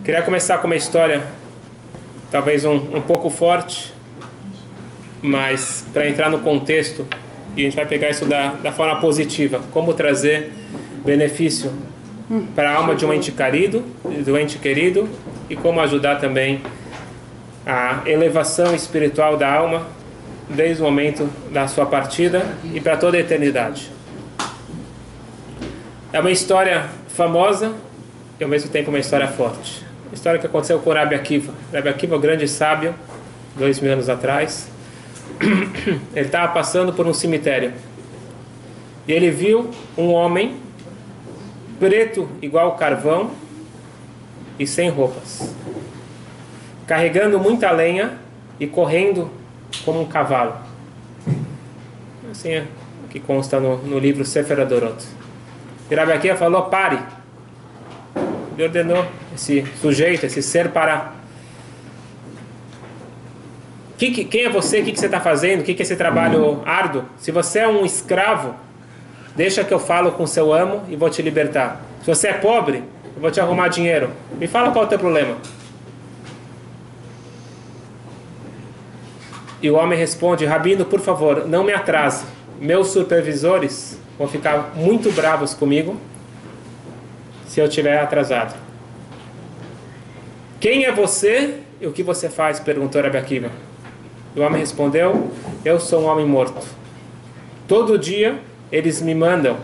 Queria começar com uma história, talvez um pouco forte, mas para entrar no contexto, e a gente vai pegar isso da forma positiva, como trazer benefício para a alma de um ente querido e como ajudar também a elevação espiritual da alma desde o momento da sua partida e para toda a eternidade. É uma história famosa e ao mesmo tempo uma história forte. Uma história que aconteceu com o Rabbi Akiva. Rabbi Akiva, o grande sábio, 2000 anos atrás, ele estava passando por um cemitério e ele viu um homem preto igual carvão e sem roupas, carregando muita lenha e correndo como um cavalo. Assim é que consta no livro Sefer Adorot. E Rabbi Akiva falou: pare. Ele ordenou esse sujeito, esse ser, parar. Quem é você? O que você está fazendo? O que é esse trabalho árduo? Se você é um escravo, deixa que eu falo com seu amo e vou te libertar. Se você é pobre, eu vou te arrumar dinheiro. Me fala qual é o teu problema. E o homem responde: Rabino, por favor, não me atrase. Meus supervisores vão ficar muito bravos comigo se eu estiver atrasado. Quem é você e o que você faz? Perguntou Rabbi Akiva. O homem respondeu: eu sou um homem morto. Todo dia eles me mandam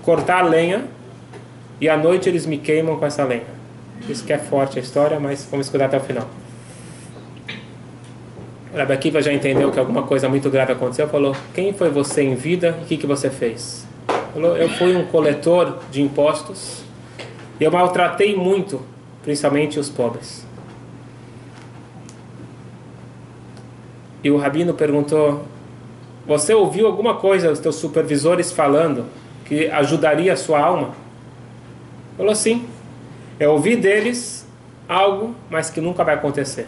cortar lenha e à noite eles me queimam com essa lenha. Isso que é forte a história, mas vamos escutar até o final. Rabbi Akiva já entendeu que alguma coisa muito grave aconteceu. Falou: quem foi você em vida e o que você fez? Falou: eu fui um coletor de impostos e eu maltratei muito, principalmente os pobres. E o rabino perguntou: você ouviu alguma coisa dos teus supervisores falando que ajudaria a sua alma? Falou: sim, eu ouvi deles algo, mas que nunca vai acontecer.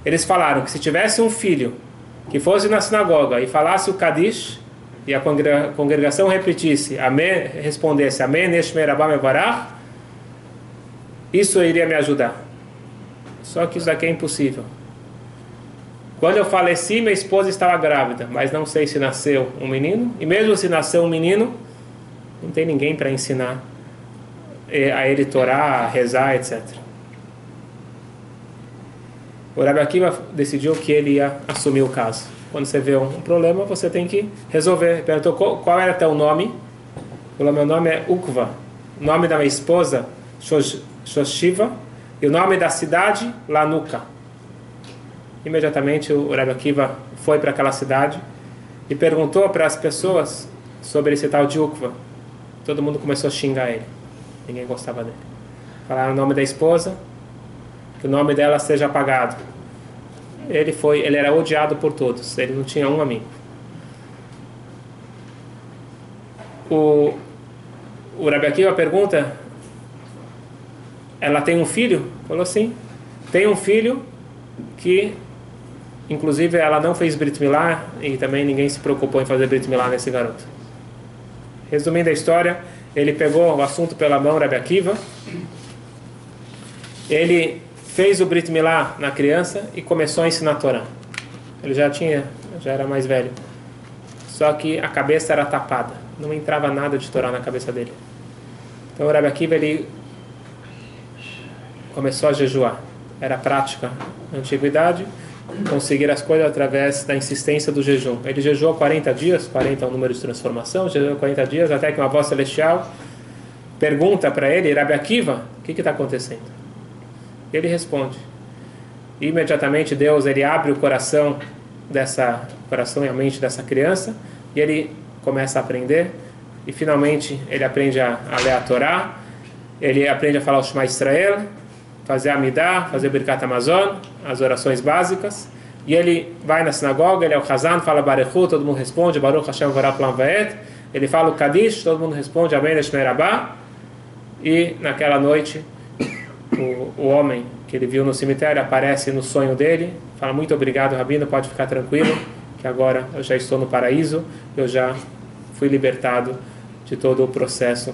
Eles falaram que se tivesse um filho que fosse na sinagoga e falasse o Kadish e a congregação repetisse, amém, respondesse amém, Neshmei Rabba Mevarach, isso iria me ajudar. Só que isso daqui é impossível. Quando eu faleci, minha esposa estava grávida, mas não sei se nasceu um menino, e mesmo se nasceu um menino, não tem ninguém para ensinar a ele Torá, a rezar, etc. O Rabbi Akiva decidiu que ele ia assumir o caso. Quando você vê um problema, você tem que resolver. Perguntou: qual era teu nome? Falou: meu nome é Ukva. O nome da minha esposa, Shoshiva. E o nome da cidade, Lanuka. Imediatamente o Rabbi Akiva foi para aquela cidade e perguntou para as pessoas sobre esse tal de Ukva. Todo mundo começou a xingar ele. Ninguém gostava dele. Falaram o nome da esposa, que o nome dela seja apagado. Ele era odiado por todos. Ele não tinha um amigo. O Rabbi Akiva pergunta: ela tem um filho? Falou: sim. Tem um filho que, inclusive, ela não fez Brit Milá e também ninguém se preocupou em fazer Brit Milá nesse garoto. Resumindo a história, ele pegou o assunto pela mão, Rabbi Akiva. Ele fez o Brit Milá na criança e começou a ensinar a Torá. Ele já era mais velho. Só que a cabeça era tapada. Não entrava nada de Torá na cabeça dele. Então o Rabbi Akiva, ele começou a jejuar. Era prática na antiguidade conseguir as coisas através da insistência do jejum. Ele jejuou 40 dias, 40 é o número de transformação, jejuou 40 dias, até que uma voz celestial pergunta para ele: Rabbi Akiva, o que está acontecendo? Ele responde. E imediatamente Deus, ele abre o coração e a mente dessa criança e ele começa a aprender e finalmente ele aprende a ler a Torá, ele aprende a falar o Shema Israel, fazer Amidah, fazer Birkat Hamazon, as orações básicas, e ele vai na sinagoga, ele é o Hazan, fala Barechu, todo mundo responde Baruch Hashem Varach Lam Vaet, ele fala o Kadish, todo mundo responde Amém Neshmei Rabba, e naquela noite o homem que ele viu no cemitério aparece no sonho dele, fala: muito obrigado, Rabino, pode ficar tranquilo, que agora eu já estou no paraíso, eu já fui libertado de todo o processo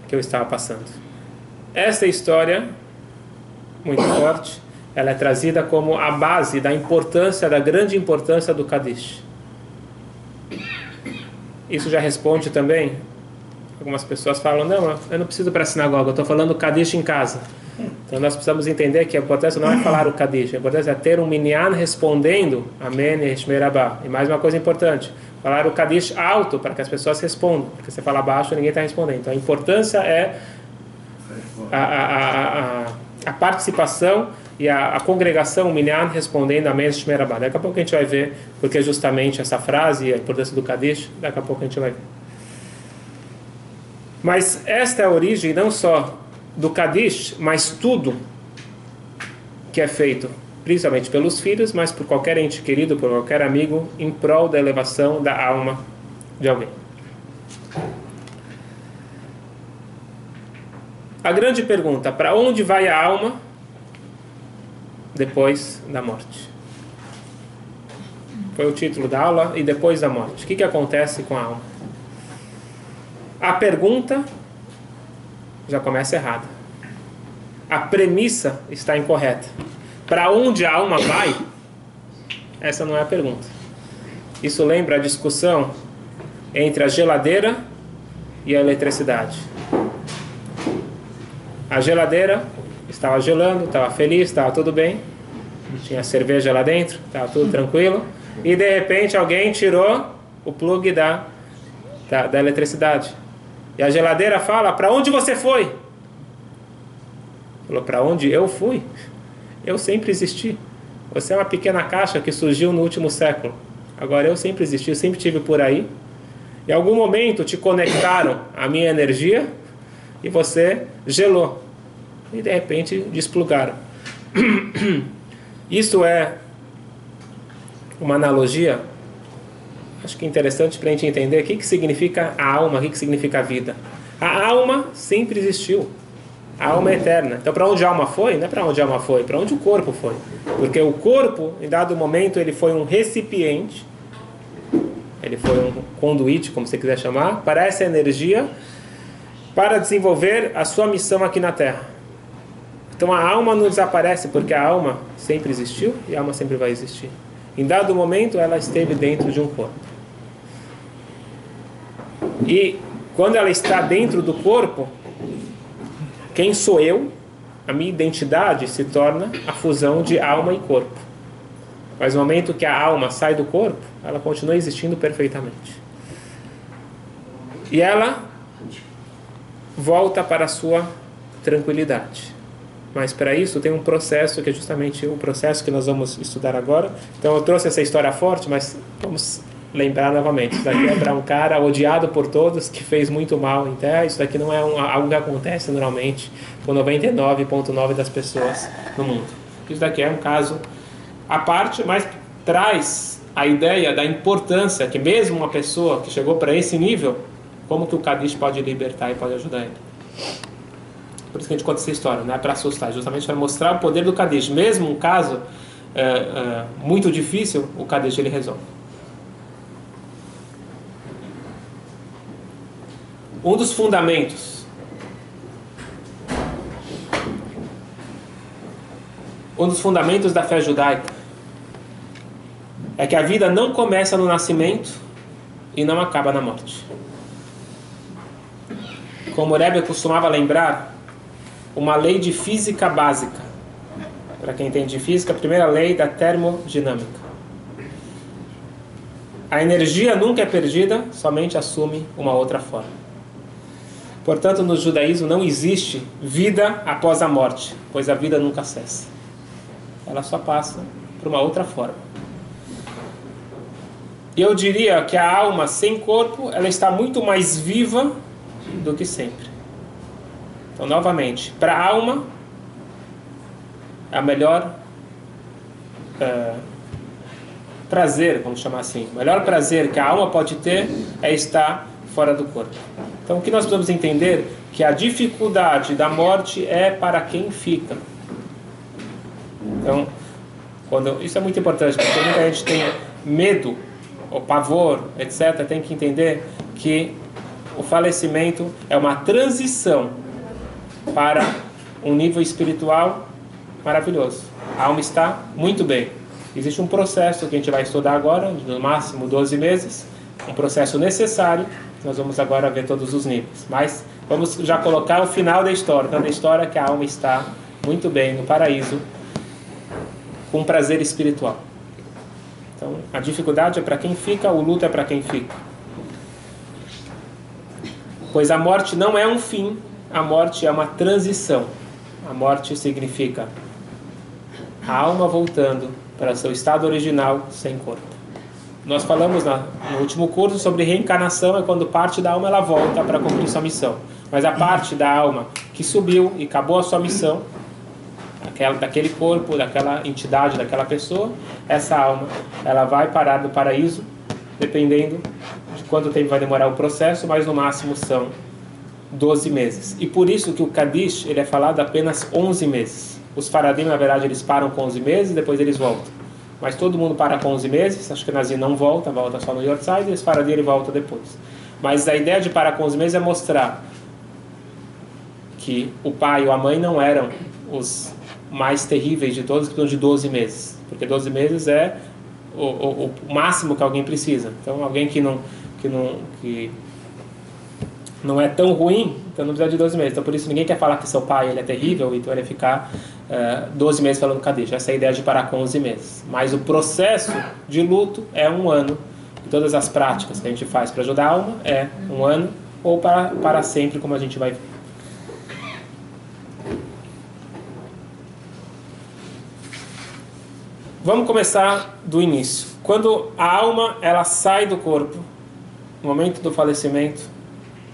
que eu estava passando. essa história, muito forte, ela é trazida como a base da importância, da grande importância do Kaddish. Isso já responde também. Algumas pessoas falam, não, eu não preciso ir para a sinagoga, eu estou falando Kaddish em casa. Então nós precisamos entender que a importância não é falar o Kaddish, a importância é ter um minyan respondendo Amém e Shmei Rabbah. E mais uma coisa importante, falar o Kaddish alto para que as pessoas respondam, porque se falar baixo ninguém está respondendo. Então a importância é a participação e a congregação, o minyan respondendo Amém e Shmei Rabbah. Daqui a pouco a gente vai ver porque justamente essa frase e a importância do Kaddish, daqui a pouco a gente vai ver. Mas esta é a origem não só do Kaddish, mas tudo que é feito, principalmente pelos filhos, mas por qualquer ente querido, por qualquer amigo, em prol da elevação da alma de alguém. A grande pergunta, para onde vai a alma depois da morte? Foi o título da aula, e depois da morte. O que acontece com a alma? A pergunta já começa errada. A premissa está incorreta. Para onde a alma vai? Essa não é a pergunta. Isso lembra a discussão entre a geladeira e a eletricidade. A geladeira estava gelando, estava feliz, estava tudo bem. Tinha cerveja lá dentro, estava tudo tranquilo. E de repente alguém tirou o plug da eletricidade. E a geladeira fala, para onde você foi? Falou, para onde eu fui? Eu sempre existi. Você é uma pequena caixa que surgiu no último século. Agora eu sempre existi, eu sempre estive por aí. Em algum momento te conectaram à minha energia e você gelou. E de repente desplugaram. Isso é uma analogia, acho que interessante para a gente entender o que significa a alma, o que significa a vida. A alma sempre existiu. A alma é eterna. Então, para onde a alma foi? Não é para onde a alma foi, para onde o corpo foi. Porque o corpo, em dado momento, ele foi um recipiente, ele foi um conduíte, como você quiser chamar, para essa energia, para desenvolver a sua missão aqui na Terra. Então, a alma não desaparece, porque a alma sempre existiu e a alma sempre vai existir. Em dado momento, ela esteve dentro de um corpo. E quando ela está dentro do corpo, quem sou eu? A minha identidade se torna a fusão de alma e corpo. Mas no momento que a alma sai do corpo, ela continua existindo perfeitamente. E ela volta para a sua tranquilidade. Mas para isso tem um processo, que é justamente o processo que nós vamos estudar agora. Então eu trouxe essa história forte, mas vamos lembrar novamente. Isso daqui é para um cara odiado por todos, que fez muito mal em terra. Isso daqui não é algo que acontece normalmente com 99,9% das pessoas no mundo. Isso daqui é um caso à parte, mas traz a ideia da importância que mesmo uma pessoa que chegou para esse nível, como que o Kaddish pode libertar e pode ajudar ele. Por isso que a gente conta essa história, não é para assustar, justamente para mostrar o poder do Kaddish. Mesmo um caso muito difícil, o Kaddish ele resolve. Um dos fundamentos da fé judaica é que a vida não começa no nascimento e não acaba na morte. Como o Rebbe costumava lembrar, uma lei de física básica. Para quem entende de física, a primeira lei da termodinâmica. A energia nunca é perdida, somente assume uma outra forma. Portanto, no judaísmo não existe vida após a morte, pois a vida nunca cessa. Ela só passa por uma outra forma. E eu diria que a alma sem corpo, ela está muito mais viva do que sempre. Então, novamente, para a alma, a melhor prazer, vamos chamar assim, o melhor prazer que a alma pode ter é estar fora do corpo. Então, o que nós precisamos entender? Que a dificuldade da morte é para quem fica. Então, isso é muito importante, porque muita gente tem medo, ou pavor, etc. Tem que entender que o falecimento é uma transição para um nível espiritual maravilhoso. A alma está muito bem. Existe um processo que a gente vai estudar agora, no máximo 12 meses, um processo necessário. Nós vamos agora ver todos os níveis. Mas vamos já colocar o final da história. Então, a história é que a alma está muito bem no paraíso, com prazer espiritual. Então, a dificuldade é para quem fica, o luto é para quem fica. Pois a morte não é um fim, a morte é uma transição. A morte significa a alma voltando para seu estado original sem corpo. Nós falamos no último curso sobre reencarnação, é quando parte da alma ela volta para cumprir sua missão. Mas a parte da alma que subiu e acabou a sua missão, daquele corpo, daquela entidade, daquela pessoa, essa alma ela vai parar no paraíso, dependendo de quanto tempo vai demorar o processo, mas no máximo são 12 meses. E por isso que o Kadish ele é falado apenas 11 meses. Os Faradim, na verdade, eles param com 11 meses e depois eles voltam. Mas todo mundo para com 11 meses, acho que o Nazir não volta só no Yortzeit, e os Faradim ele volta depois. Mas a ideia de parar com 11 meses é mostrar que o pai ou a mãe não eram os mais terríveis de todos, que precisam de 12 meses. Porque 12 meses é o máximo que alguém precisa. Então, alguém que não é tão ruim, então não precisa de 12 meses. Então, por isso, ninguém quer falar que seu pai ele é terrível, então ele vai ficar 12 meses falando Kadish. Essa é a ideia de parar com 11 meses. Mas o processo de luto é 1 ano. E todas as práticas que a gente faz para ajudar a alma é 1 ano ou para sempre, como a gente vai ver. Vamos começar do início. Quando a alma ela sai do corpo, no momento do falecimento,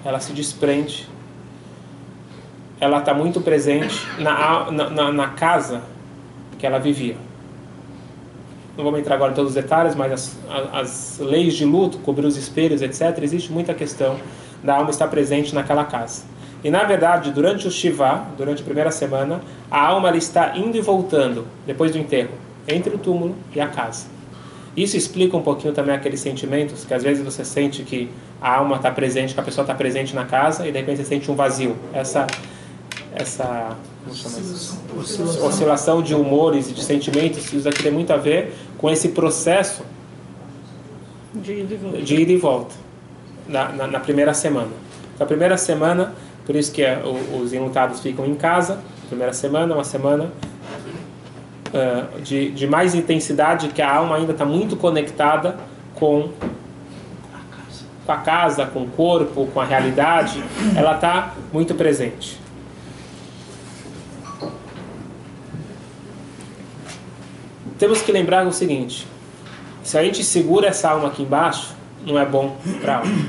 ela se desprende, ela está muito presente na casa que ela vivia. Não vamos entrar agora em todos os detalhes, mas as leis de luto, cobrir os espelhos, etc., existe muita questão da alma estar presente naquela casa. E na verdade, durante o Shiva, durante a primeira semana, a alma ela está indo e voltando, depois do enterro, entre o túmulo e a casa. Isso explica um pouquinho também aqueles sentimentos que às vezes você sente que a alma está presente, que a pessoa está presente na casa e de repente você sente um vazio. Essa como chama isso? Oscilação de humores e de sentimentos, isso aqui tem muito a ver com esse processo de ida e volta na primeira semana. Na primeira semana, por isso que os enlutados ficam em casa. A primeira semana é uma semana de mais intensidade, que a alma ainda está muito conectada com a casa, com o corpo, com a realidade. Ela está muito presente. Temos que lembrar o seguinte: se a gente segura essa alma aqui embaixo, não é bom para a alma.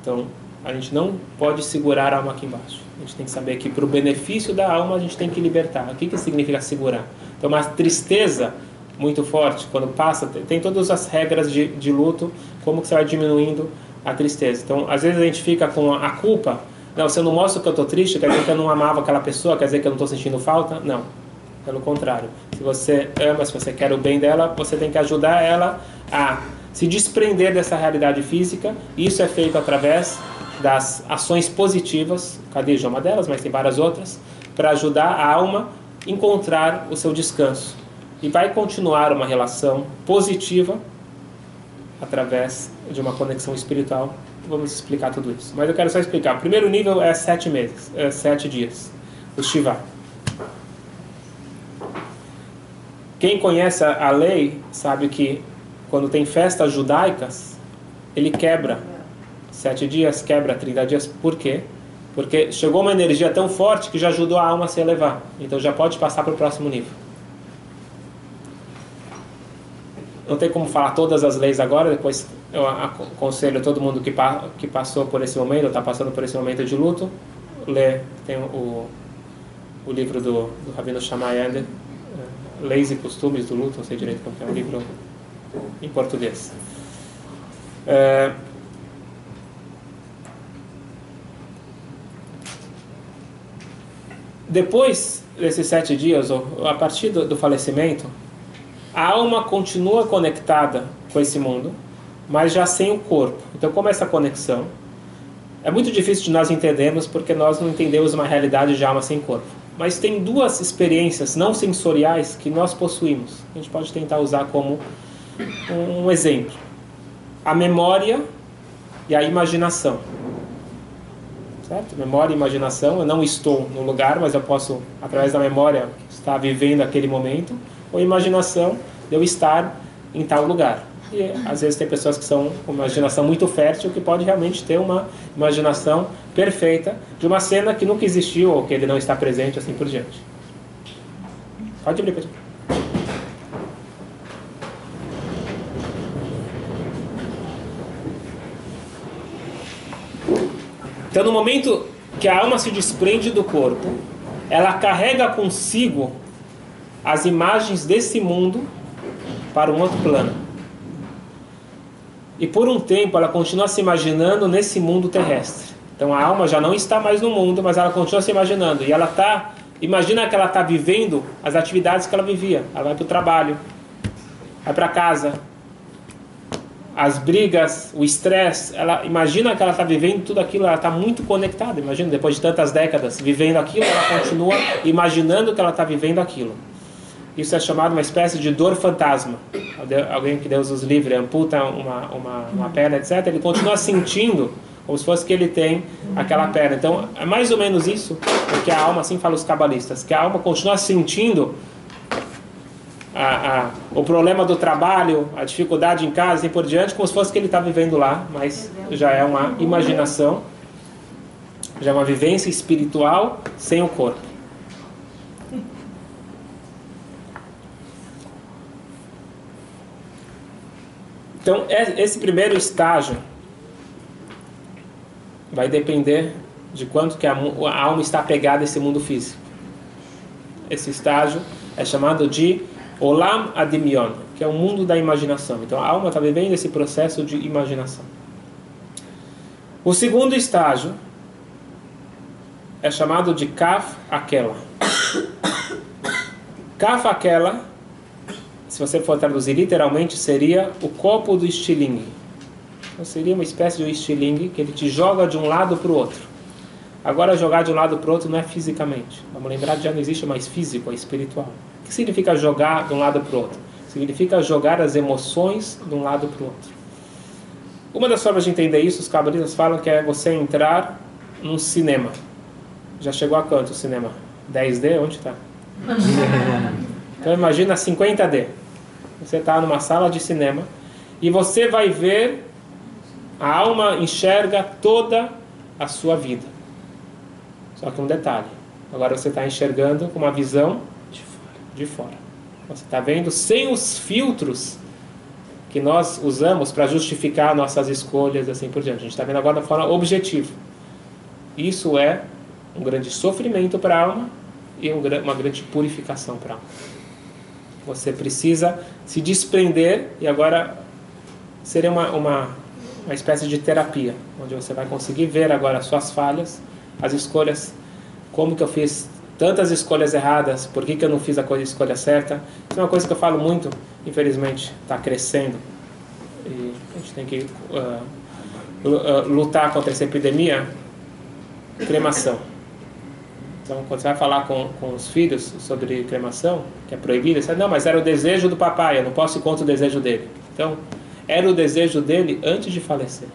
Então, a gente não pode segurar a alma aqui embaixo. A gente tem que saber que para o benefício da alma a gente tem que libertar. O que significa segurar? Então, uma tristeza muito forte, quando passa, tem todas as regras de luto, como que você vai diminuindo a tristeza. Então, às vezes a gente fica com a culpa. Não, se eu não mostro que eu estou triste, quer dizer que eu não amava aquela pessoa, quer dizer que eu não estou sentindo falta? Não, pelo contrário. Se você ama, se você quer o bem dela, você tem que ajudar ela a se desprender dessa realidade física. Isso é feito através das ações positivas, Kadish é uma delas, mas tem várias outras, para ajudar a alma a encontrar o seu descanso. E vai continuar uma relação positiva através de uma conexão espiritual. Vamos explicar tudo isso. Mas eu quero só explicar. O primeiro nível é 7 meses, 7 dias, o Shiva. Quem conhece a lei sabe que quando tem festas judaicas, ele quebra 7 dias, quebra 30 dias. Por quê? Porque chegou uma energia tão forte que já ajudou a alma a se elevar. Então já pode passar para o próximo nível. Não tem como falar todas as leis agora, depois eu aconselho todo mundo que passou por esse momento, ou está passando por esse momento de luto, ler, tem o livro do Rabino Shammai Ender, Leis e Costumes do Luto, não sei direito como é, um livro em português. Depois desses 7 dias, ou a partir do falecimento, a alma continua conectada com esse mundo, mas já sem o corpo. Então, como essa conexão é muito difícil de nós entendermos, porque nós não entendemos uma realidade de alma sem corpo. Mas tem duas experiências não sensoriais que nós possuímos. A gente pode tentar usar como um exemplo. A memória e a imaginação. Certo? Memória e imaginação. Eu não estou no lugar, mas eu posso, através da memória, estar vivendo aquele momento. Ou imaginação, de eu estar em tal lugar. E às vezes tem pessoas que são com uma imaginação muito fértil, que pode realmente ter uma imaginação perfeita de uma cena que nunca existiu ou que ele não está presente, assim por diante. Pode abrir, pode abrir. Então, no momento que a alma se desprende do corpo, ela carrega consigo as imagens desse mundo para um outro plano. E por um tempo ela continua se imaginando nesse mundo terrestre. Então a alma já não está mais no mundo, mas ela continua se imaginando. E ela imagina que ela está vivendo as atividades que ela vivia. Ela vai para o trabalho, vai para casa, as brigas, o estresse. Ela imagina que ela está vivendo tudo aquilo, ela está muito conectada. Imagina, depois de tantas décadas vivendo aquilo, ela continua imaginando que ela está vivendo aquilo. Isso é chamado uma espécie de dor fantasma. Alguém que Deus os livre, amputa uma perna, etc. Ele continua sentindo como se fosse que ele tem aquela perna. Então, é mais ou menos isso que a alma, assim falam os cabalistas, que a alma continua sentindo o problema do trabalho, a dificuldade em casa e por diante, como se fosse que ele está vivendo lá, mas já é uma imaginação, já é uma vivência espiritual sem o corpo. Então, esse primeiro estágio vai depender de quanto que a alma está apegada a esse mundo físico. Esse estágio é chamado de Olam Adimion, que é o mundo da imaginação. Então, a alma está vivendo esse processo de imaginação. O segundo estágio é chamado de Kaf Akela. Kaf Akela, se você for traduzir literalmente, seria o copo do estilingue. Então, seria uma espécie de um estilingue que ele te joga de um lado para o outro. Agora, jogar de um lado para o outro não é fisicamente. Vamos lembrar que já não existe mais físico, é espiritual. O que significa jogar de um lado para o outro? Significa jogar as emoções de um lado para o outro. Uma das formas de entender isso, os cabalistas falam que é você entrar num cinema. Já chegou a quanto o cinema? 10D? Onde está? Então imagina 50D. Você está numa sala de cinema e você vai ver, a alma enxerga toda a sua vida. Só que um detalhe, agora você está enxergando com uma visão de fora. Você está vendo sem os filtros que nós usamos para justificar nossas escolhas, assim por diante. A gente está vendo agora de forma objetiva. Isso é um grande sofrimento para a alma e uma grande purificação para a alma. Você precisa se desprender e agora seria uma espécie de terapia, onde você vai conseguir ver agora as suas falhas, as escolhas, como que eu fiz tantas escolhas erradas, por que eu não fiz a escolha certa. Isso é uma coisa que eu falo muito, infelizmente, está crescendo. E a gente tem que lutar contra essa epidemia, cremação. Então, quando você vai falar com os filhos sobre cremação, que é proibido, você diz, não, mas era o desejo do papai, eu não posso ir contra o desejo dele. Então, era o desejo dele antes de falecer.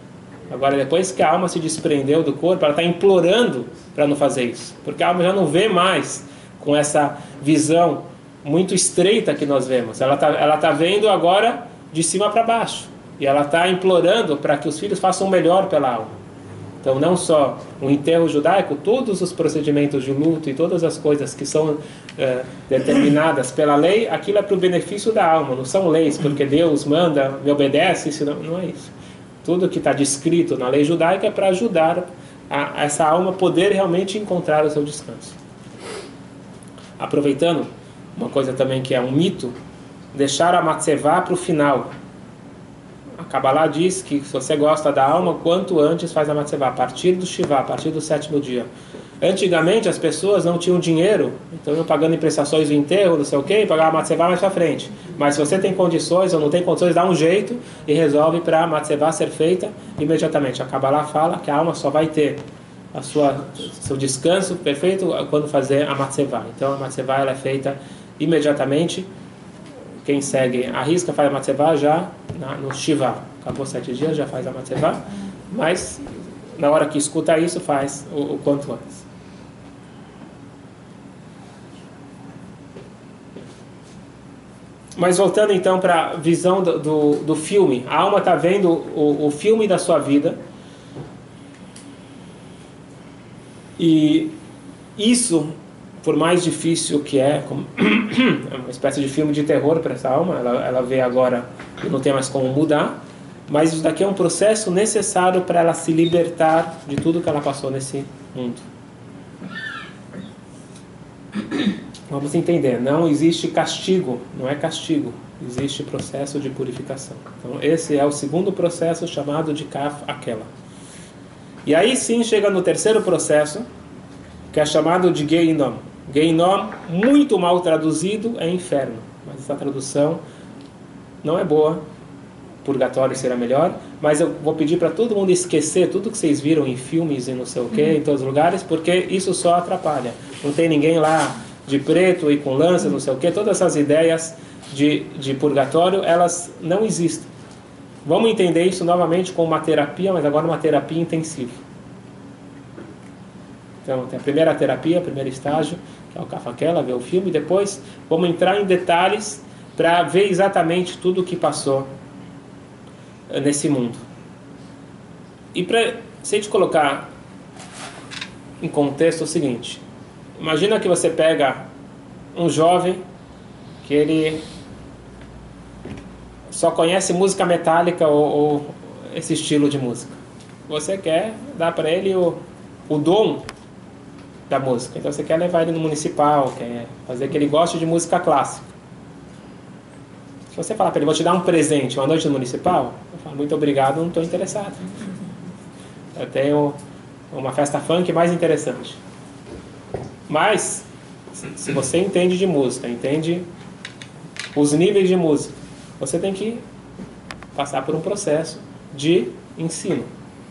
Agora, depois que a alma se desprendeu do corpo, ela está implorando para não fazer isso. Porque a alma já não vê mais com essa visão muito estreita que nós vemos. Ela tá vendo agora de cima para baixo. E ela está implorando para que os filhos façam o melhor pela alma. Então, não só o enterro judaico, todos os procedimentos de luto e todas as coisas que são determinadas pela lei, aquilo é para o benefício da alma, não são leis, porque Deus manda, me obedece, isso não é isso. Tudo que está descrito na lei judaica é para ajudar a essa alma poder realmente encontrar o seu descanso. Aproveitando, uma coisa também que é um mito, deixar a matzevá para o final. A Kabbalah diz que se você gosta da alma, quanto antes faz a matzevá, a partir do Shivá, a partir do 7º dia. Antigamente as pessoas não tinham dinheiro, então iam pagando em prestações do enterro, não sei o que, e pagava a matzevá mais para frente. Mas se você tem condições ou não tem condições, dá um jeito e resolve para a matzevá ser feita imediatamente. A Kabbalah fala que a alma só vai ter seu descanso perfeito quando fazer a matzevah. Então a matzevah ela é feita imediatamente. Quem segue a risca faz a matzevah já no Shiva. Acabou 7 dias, já faz a matzevah. Mas na hora que escuta isso, faz o quanto antes. Mas voltando então para a visão do filme. A alma está vendo o filme da sua vida. E isso, por mais difícil que é uma espécie de filme de terror para essa alma, ela vê agora que não tem mais como mudar, mas isso daqui é um processo necessário para ela se libertar de tudo que ela passou nesse mundo. Vamos entender, não existe castigo, não é castigo, existe processo de purificação. Então esse é o segundo processo chamado de Kaf Akela. E aí sim chega no terceiro processo, que é chamado de Geinom. Geinom, muito mal traduzido, é inferno. Mas essa tradução não é boa. Purgatório será melhor. Mas eu vou pedir para todo mundo esquecer tudo que vocês viram em filmes e não sei o que, em todos os lugares, porque isso só atrapalha. Não tem ninguém lá de preto e com lança, não sei o que. Todas essas ideias de purgatório, elas não existem. Vamos entender isso novamente como uma terapia, mas agora uma terapia intensiva. Então, tem a primeira terapia, o primeiro estágio, que é o Kaf Akela, ver o filme, e depois vamos entrar em detalhes para ver exatamente tudo o que passou nesse mundo. E se a gente colocar em contexto o seguinte, imagina que você pega um jovem que ele só conhece música metálica ou esse estilo de música. Você quer dar para ele o dom da música. Então você quer levar ele no municipal, quer fazer que ele goste de música clássica. Se você falar para ele, vou te dar um presente, uma noite no municipal, eu falo, muito obrigado, não estou interessado. Eu tenho uma festa funk mais interessante. Mas, se você entende de música, entende os níveis de música, você tem que passar por um processo de ensino.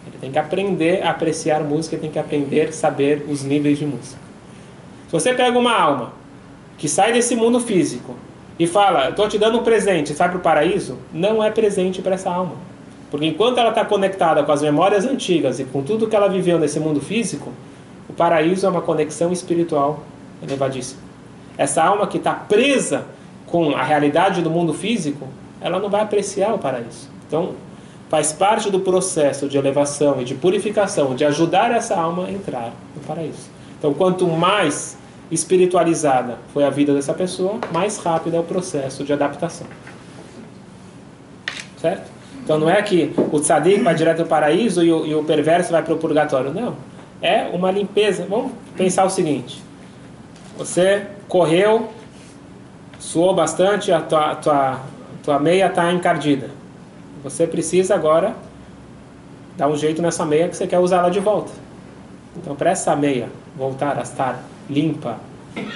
Ele tem que aprender a apreciar música, ele tem que aprender a saber os níveis de música. Se você pega uma alma que sai desse mundo físico e fala, estou te dando um presente, sai para o paraíso, não é presente para essa alma. Porque enquanto ela está conectada com as memórias antigas e com tudo que ela viveu nesse mundo físico, o paraíso é uma conexão espiritual elevadíssima. Essa alma que está presa com a realidade do mundo físico, ela não vai apreciar o paraíso. Então, faz parte do processo de elevação e de purificação, de ajudar essa alma a entrar no paraíso. Então, quanto mais espiritualizada foi a vida dessa pessoa, mais rápido é o processo de adaptação. Certo? Então, não é que o tzadik vai direto ao paraíso e o perverso vai para o purgatório. Não. É uma limpeza. Vamos pensar o seguinte. Você correu, suou bastante, a tua meia está encardida. Você precisa agora dar um jeito nessa meia que você quer usar ela de volta. Então, para essa meia voltar a estar limpa,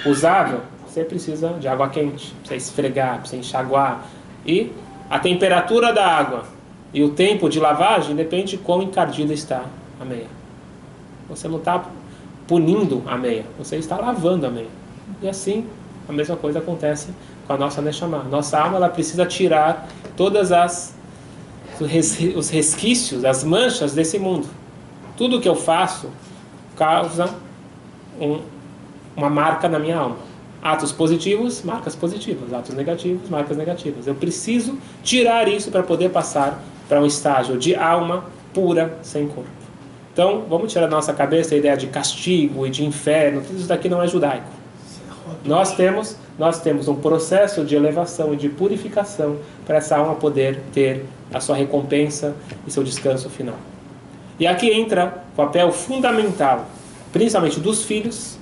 usável, você precisa de água quente, para você esfregar, para você enxaguar. E a temperatura da água e o tempo de lavagem depende de quão encardida está a meia. Você não está punindo a meia, você está lavando a meia. E assim, a mesma coisa acontece com a nossa Neshama. Nossa alma, ela precisa tirar todas os resquícios, as manchas desse mundo. Tudo que eu faço causa uma marca na minha alma. Atos positivos, marcas positivas. Atos negativos, marcas negativas. Eu preciso tirar isso para poder passar para um estágio de alma pura, sem corpo. Então, vamos tirar da nossa cabeça a ideia de castigo e de inferno. Tudo isso daqui não é judaico. Nós temos um processo de elevação e de purificação para essa alma poder ter a sua recompensa e seu descanso final. E aqui entra o papel fundamental, principalmente dos filhos,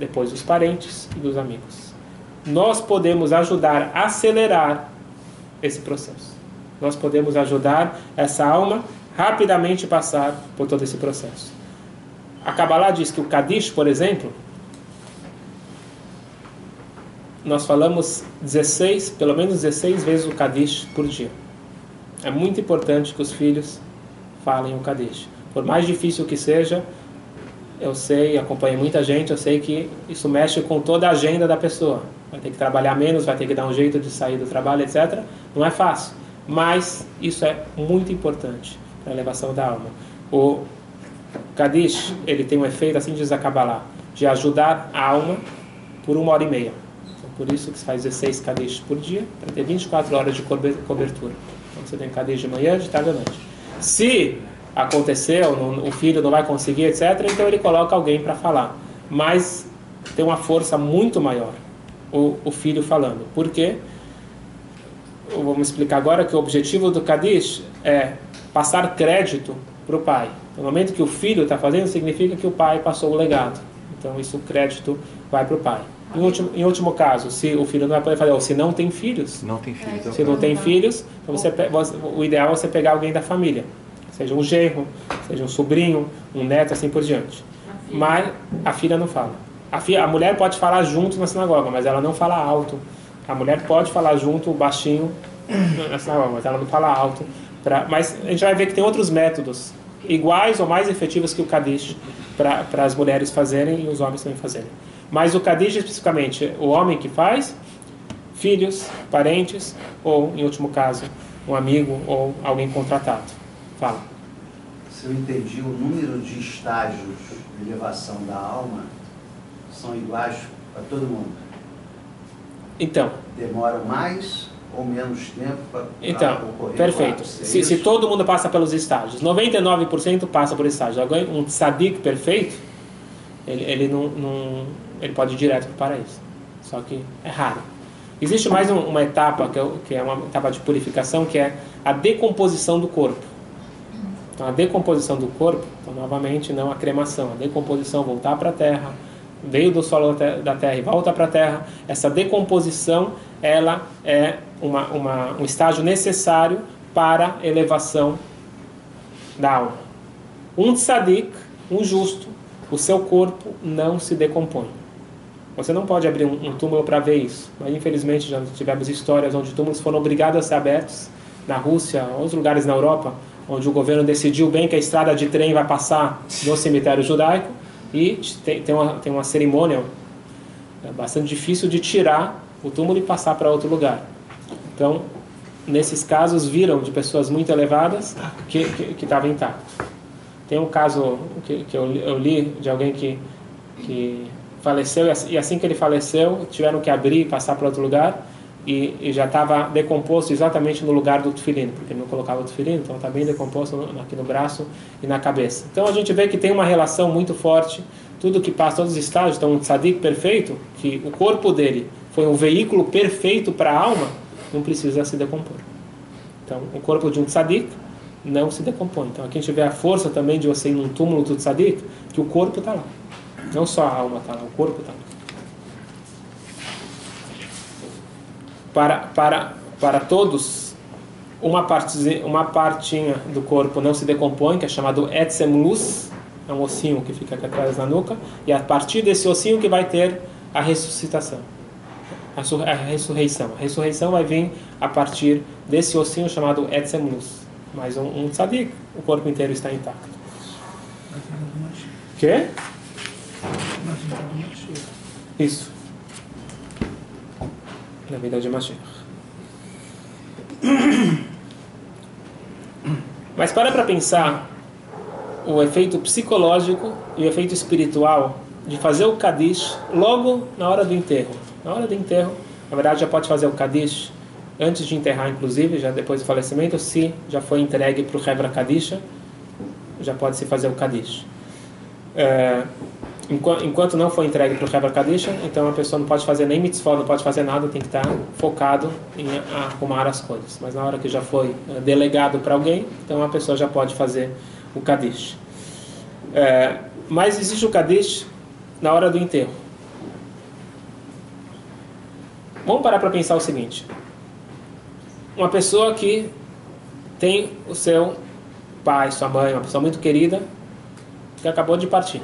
depois dos parentes e dos amigos. Nós podemos ajudar a acelerar esse processo. Nós podemos ajudar essa alma rapidamente passar por todo esse processo. A Kabbalah diz que o Kadish, por exemplo, nós falamos pelo menos 16 vezes o Kadish por dia. É muito importante que os filhos falem o Kadish. Por mais difícil que seja, eu sei, acompanho muita gente, eu sei que isso mexe com toda a agenda da pessoa. Vai ter que trabalhar menos, vai ter que dar um jeito de sair do trabalho, etc. Não é fácil, mas isso é muito importante para a elevação da alma. O Kadish, ele tem um efeito, assim diz a Kabbalah, de ajudar a alma por 1h30. Então, por isso que se faz 16 Kadish por dia, para ter 24 horas de cobertura. Então você tem Kadish de manhã, de tarde e à noite. Se aconteceu, o filho não vai conseguir, etc., então ele coloca alguém para falar. Mas tem uma força muito maior o filho falando. Por quê? Vamos explicar agora que o objetivo do Kadish é passar crédito para o pai. No momento que o filho está fazendo, significa que o pai passou o legado. Então, isso, o crédito vai para o pai. Em último caso, se o filho não vai poder fazer, ou se não tem filhos, se não tem filhos, então o ideal é você pegar alguém da família, seja um genro, seja um sobrinho, um neto, assim por diante. Mas a filha não fala. A mulher pode falar junto na sinagoga, mas ela não fala alto. A mulher pode falar junto, baixinho, na sinagoga, mas ela não fala alto. Mas a gente vai ver que tem outros métodos iguais ou mais efetivos que o Kadish para as mulheres fazerem e os homens também fazerem. Mas o Kadish, especificamente, o homem que faz, filhos, parentes, ou, em último caso, um amigo ou alguém contratado. Fala. Se eu entendi, o número de estágios de elevação da alma são iguais para todo mundo. Então. Demoram mais ou menos tempo para ocorrer? Perfeito. Se todo mundo passa pelos estágios, 99% passa por estágios. Agora, um tzadik perfeito, ele pode ir direto para o paraíso. Só que é raro. Existe mais uma etapa, que é uma etapa de purificação, que é a decomposição do corpo. Então, a decomposição do corpo, então, novamente, não a cremação. A decomposição, voltar para a terra, veio do solo da terra e volta para a terra. Essa decomposição, ela é um estágio necessário para a elevação da alma. Um tzadik, um justo, o seu corpo não se decompõe. Você não pode abrir um túmulo para ver isso, mas infelizmente já tivemos histórias onde túmulos foram obrigados a ser abertos na Rússia, ou outros lugares na Europa, onde o governo decidiu bem que a estrada de trem vai passar no cemitério judaico e tem uma cerimônia bastante difícil de tirar o túmulo e passar para outro lugar. Então, nesses casos, viram de pessoas muito elevadas que estava intacto. Tem um caso que eu li de alguém que faleceu, e assim que ele faleceu, tiveram que abrir e passar para outro lugar, e já estava decomposto exatamente no lugar do tefilin, porque ele não colocava o tefilin, então está bem decomposto aqui no braço e na cabeça. Então a gente vê que tem uma relação muito forte, tudo que passa, todos os estágios. Então um tzadik perfeito, que o corpo dele foi um veículo perfeito para a alma, não precisa se decompor. Então o corpo de um tzadik não se decompõe. Então aqui a gente vê a força também de você ir num túmulo do tzadik, que o corpo está lá. Não só a alma está lá, o corpo está lá. Para todos, uma partinha do corpo não se decompõe, que é chamado etzem luz, é um ossinho que fica aqui atrás da nuca, e a partir desse ossinho que vai ter a ressuscitação, a ressurreição. A ressurreição vai vir a partir desse ossinho chamado etzem luz. Mas um tzadik, o corpo inteiro está intacto. Quê? Isso. Na vida de Mashiach. Mas para pensar o efeito psicológico e o efeito espiritual de fazer o Kadish logo na hora do enterro. Na hora do enterro, na verdade, já pode fazer o Kadish antes de enterrar, inclusive, já depois do falecimento, se já foi entregue para o Hevra Kadisha, já pode se fazer o Kadish. Enquanto não foi entregue para o Hevra Kadisha, então a pessoa não pode fazer nem mitzvah, não pode fazer nada, tem que estar focado em arrumar as coisas. Mas na hora que já foi delegado para alguém, então a pessoa já pode fazer o Kadish. Mas existe o Kadish na hora do enterro. Vamos parar para pensar o seguinte. Uma pessoa que tem o seu pai, sua mãe, uma pessoa muito querida, que acabou de partir.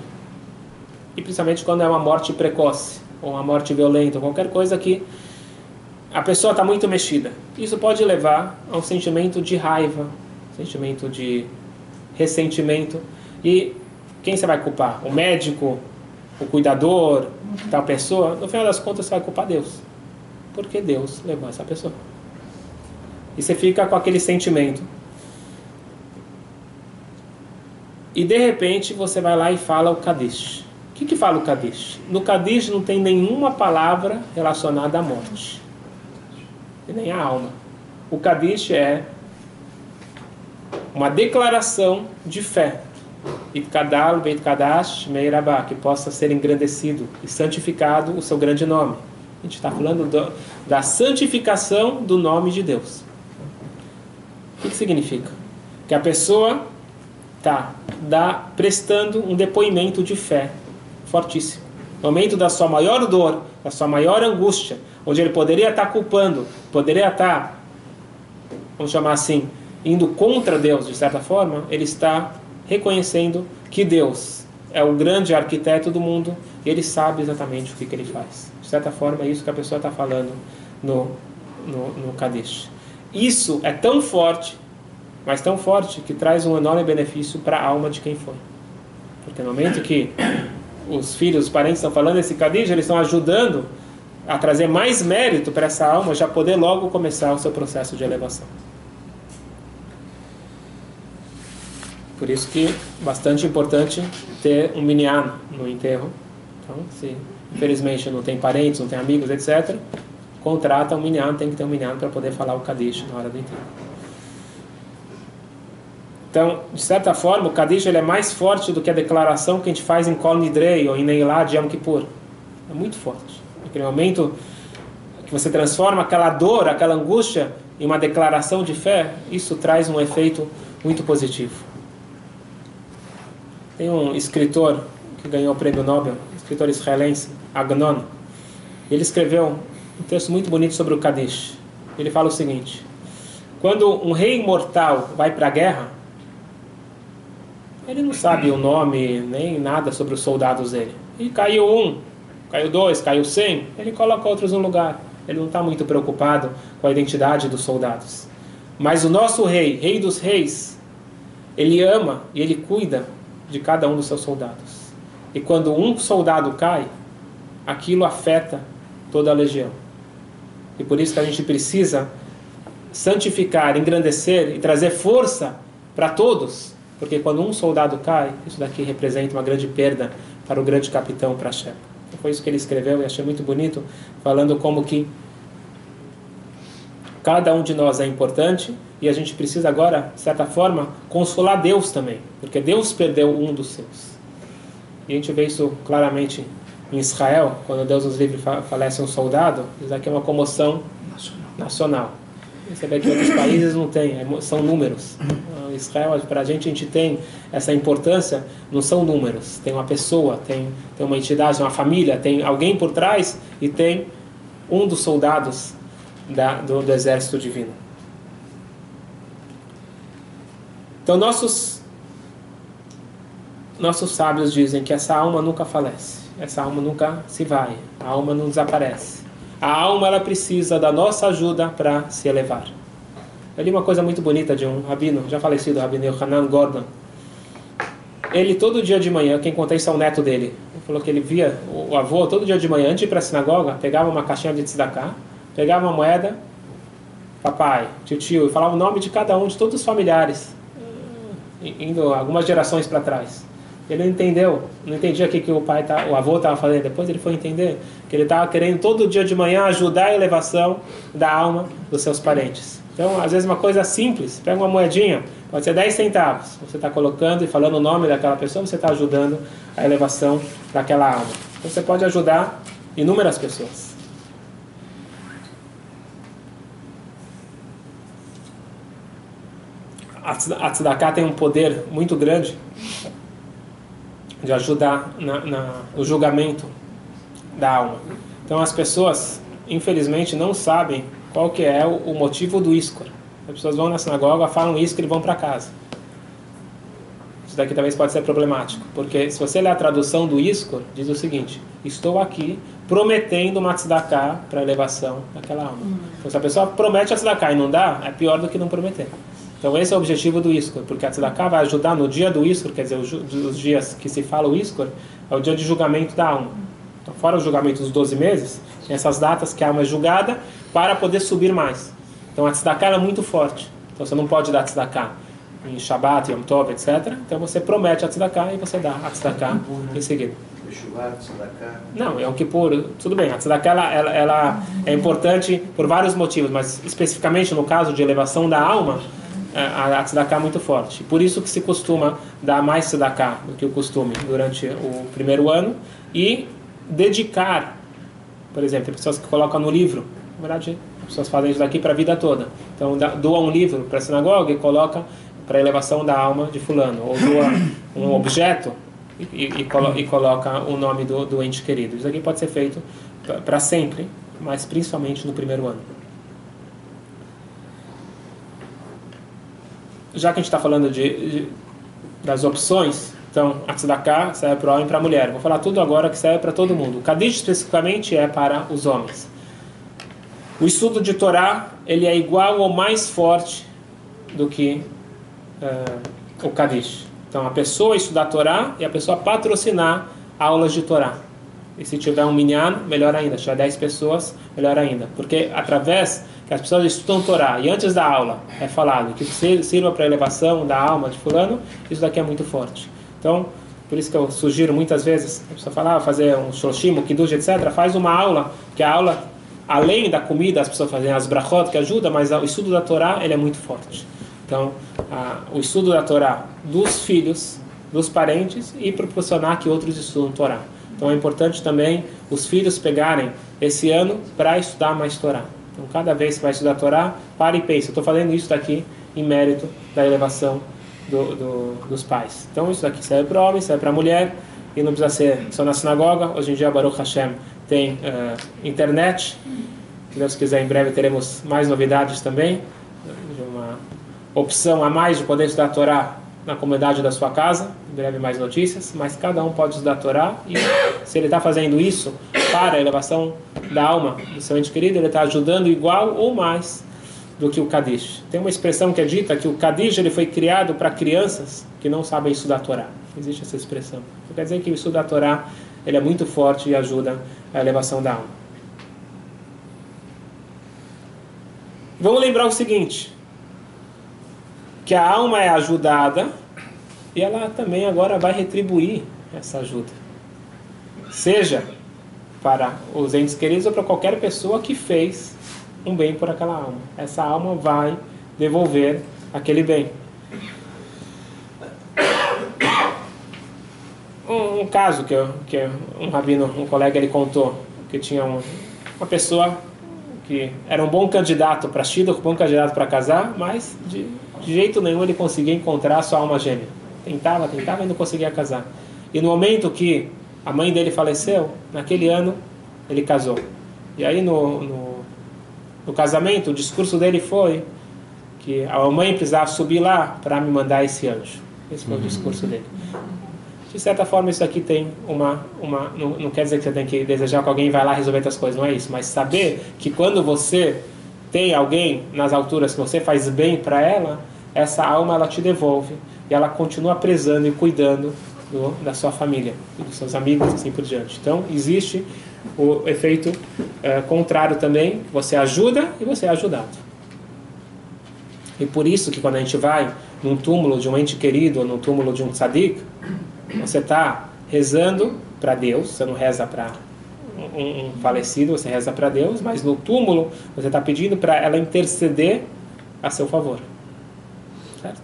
E principalmente quando é uma morte precoce, ou uma morte violenta, ou qualquer coisa que a pessoa está muito mexida. Isso pode levar a um sentimento de raiva, sentimento de ressentimento. E quem você vai culpar? O médico? O cuidador? Tal pessoa? No final das contas, você vai culpar Deus. Porque Deus levou essa pessoa. E você fica com aquele sentimento. E de repente você vai lá e fala o Kadish. O que fala o Kadish? No Kadish não tem nenhuma palavra relacionada à morte. E nem à alma. O Kadish é uma declaração de fé. Itkadal Beit Kadash Meirabá, que possa ser engrandecido e santificado o seu grande nome. A gente está falando da santificação do nome de Deus. O que significa? Que a pessoa está prestando um depoimento de fé fortíssimo. No momento da sua maior dor, da sua maior angústia, onde ele poderia estar culpando, poderia estar, vamos chamar assim, indo contra Deus de certa forma, ele está reconhecendo que Deus é o grande arquiteto do mundo e ele sabe exatamente o que ele faz. De certa forma, é isso que a pessoa está falando no Kadish. Isso é tão forte, mas tão forte, que traz um enorme benefício para a alma de quem foi. Porque no momento que os filhos, os parentes estão falando esse Kadish, eles estão ajudando a trazer mais mérito para essa alma já poder logo começar o seu processo de elevação. Por isso que é bastante importante ter um minyan no enterro. Então, se infelizmente não tem parentes, não tem amigos, etc., contrata um minyan, tem que ter um minyan para poder falar o Kadish na hora do enterro. Então, de certa forma, o Kadish ele é mais forte do que a declaração que a gente faz em Kol Nidrei ou em Neilá de Yom Kippur. É muito forte. Naquele momento que você transforma aquela dor, aquela angústia em uma declaração de fé, isso traz um efeito muito positivo. Tem um escritor que ganhou o prêmio Nobel, um escritor israelense, Agnon. Ele escreveu um texto muito bonito sobre o Kadish. Ele fala o seguinte: quando um rei mortal vai para a guerra, ele não sabe o nome nem nada sobre os soldados dele. E caiu um, caiu dois, caiu 100, ele coloca outros no lugar. Ele não está muito preocupado com a identidade dos soldados. Mas o nosso rei, rei dos reis, ele ama e ele cuida de cada um dos seus soldados. E quando um soldado cai, aquilo afeta toda a legião. E por isso que a gente precisa santificar, engrandecer e trazer força para todos. Porque quando um soldado cai, isso daqui representa uma grande perda para o grande capitão, para Hashem. Então foi isso que ele escreveu e achei muito bonito, falando como que cada um de nós é importante e a gente precisa agora, de certa forma, consolar Deus também. Porque Deus perdeu um dos seus. E a gente vê isso claramente em Israel, quando Deus nos livre falece um soldado, isso aqui é uma comoção nacional. Você vê que outros países não tem, são números. Israel, para a gente tem essa importância, não são números. Tem uma pessoa, tem uma entidade, uma família, tem alguém por trás e tem um dos soldados do exército divino. Então nossos sábios dizem que essa alma nunca falece, essa alma nunca se vai, a alma não desaparece. A alma ela precisa da nossa ajuda para se elevar. Eu li uma coisa muito bonita de um rabino, já falecido, rabino Yohanan Gordon. Ele todo dia de manhã, quem conta isso é o neto dele, ele falou que ele via o avô todo dia de manhã, antes de ir para a sinagoga, pegava uma caixinha de tzedakah, pegava uma moeda, papai, tio, e falava o nome de cada um, de todos os familiares, indo algumas gerações para trás. Ele não entendia o que o avô estava fazendo. Depois ele foi entender que ele estava querendo todo dia de manhã ajudar a elevação da alma dos seus parentes. Então, às vezes uma coisa simples, pega uma moedinha, pode ser 10 centavos. Você está colocando e falando o nome daquela pessoa, você está ajudando a elevação daquela alma. Então, você pode ajudar inúmeras pessoas. A tzedakah tem um poder muito grande de ajudar no julgamento da alma. Então as pessoas, infelizmente, não sabem qual que é o motivo do Iskor. As pessoas vão na sinagoga, falam Iskor e vão para casa. Isso daqui talvez pode ser problemático, porque se você ler a tradução do Iskor, diz o seguinte: estou aqui prometendo uma tzedakah para a elevação daquela alma. Então se a pessoa promete a tzedakah e não dá, é pior do que não prometer. Então esse é o objetivo do Iskor, porque a tzedakah vai ajudar no dia do Iskor, quer dizer, os dias que se fala o Iskor, é o dia de julgamento da alma. Então, fora o julgamento dos 12 meses, tem essas datas que a alma é julgada para poder subir mais. Então a tzedakah é muito forte. Então você não pode dar tzedakah em Shabbat, Yom Tov, etc. Então você promete a tzedakah e você dá a tzedakah em seguida. Não, é um Kippur, tudo bem. A tzedakah ela é importante por vários motivos, mas especificamente no caso de elevação da alma, a tzedakah é muito forte. Por isso que se costuma dar mais tzedakah do que o costume durante o primeiro ano e dedicar, por exemplo, tem pessoas que colocam no livro, na verdade, as pessoas fazem isso daqui para a vida toda. Então, doa um livro para a sinagoga e coloca para a elevação da alma de fulano, ou doa um objeto e coloca o nome do ente querido. Isso aqui pode ser feito para sempre, mas principalmente no primeiro ano. Já que a gente está falando das opções, então a tzedakah serve para o homem e para a mulher. Vou falar tudo agora que serve para todo mundo. O Kadish especificamente é para os homens. O estudo de Torá ele é igual ou mais forte do que o Kadish. Então a pessoa estudar Torá e a pessoa patrocinar aulas de Torá. E se tiver um minyan, melhor ainda. Se tiver 10 pessoas, melhor ainda. Porque através que as pessoas estudam Torá e antes da aula é falado que sirva para a elevação da alma de fulano, isso daqui é muito forte. Então, por isso que eu sugiro muitas vezes, a pessoa fala, fazer um shoshim, um kiddush, etc. Faz uma aula, que a aula, além da comida, as pessoas fazem as brachot, que ajuda, mas o estudo da Torá, ele é muito forte. Então, o estudo da Torá dos filhos, dos parentes e proporcionar que outros estudam Torá. Então, é importante também os filhos pegarem esse ano para estudar mais Torá. Então, cada vez que vai estudar Torá, para e pensa, eu estou fazendo isso daqui em mérito da elevação dos pais. Então, isso daqui serve para o homem, serve para a mulher, e não precisa ser só na sinagoga. Hoje em dia, Baruch Hashem tem internet. Se Deus quiser, em breve teremos mais novidades também. Uma opção a mais de poder estudar a Torá na comunidade da sua casa. Em breve mais notícias, mas cada um pode estudar a Torá, e se ele está fazendo isso para a elevação da alma do seu ente querido, ele está ajudando igual ou mais do que o Kadish. Tem uma expressão que é dita que o Kadish ele foi criado para crianças que não sabem estudar a Torá. Existe essa expressão. Então, quer dizer que o estudo da Torá ele é muito forte e ajuda a elevação da alma. Vamos lembrar o seguinte, que a alma é ajudada e ela também agora vai retribuir essa ajuda. Seja para os entes queridos ou para qualquer pessoa que fez um bem por aquela alma. Essa alma vai devolver aquele bem. Um caso que um rabino, um colega, ele contou, que tinha uma pessoa que era um bom candidato para shidduch, um bom candidato para casar, mas de jeito nenhum ele conseguia encontrar a sua alma gêmea. Tentava e não conseguia casar. E no momento que a mãe dele faleceu, naquele ano ele casou. E aí no casamento, o discurso dele foi que a mãe precisava subir lá para me mandar esse anjo. Esse foi o discurso dele. De certa forma, isso aqui tem não quer dizer que você tem que desejar que alguém vai lá resolver essas coisas, não é isso. Mas saber que quando você tem alguém nas alturas que você faz bem para ela, essa alma ela te devolve e ela continua prezando e cuidando da sua família, dos seus amigos e assim por diante. Então, existe o efeito contrário também, você ajuda e você é ajudado. E por isso que quando a gente vai num túmulo de um ente querido ou num túmulo de um tzadik, você está rezando para Deus, você não reza para um falecido, você reza para Deus, mas no túmulo você está pedindo para ela interceder a seu favor. Certo?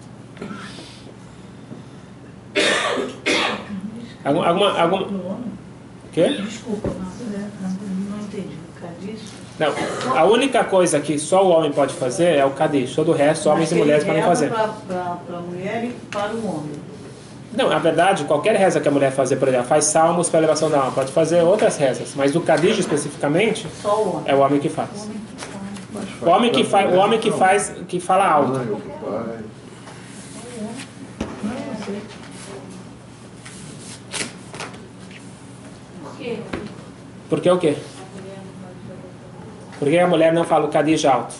Alguma... O quê? Desculpa, não entendi. Kadish? Não, a única coisa que só o homem pode fazer é o Kadish. Todo o resto, homens e mulheres podem fazer. Para a mulher e para o homem. Não, na verdade, qualquer reza que a mulher fazer, por exemplo, faz salmos para a elevação da alma, pode fazer outras rezas, mas do Kadish especificamente, só o homem. É o homem que faz. O homem que fala alto. Por que o quê? Por que a mulher não fala o Kadish alto?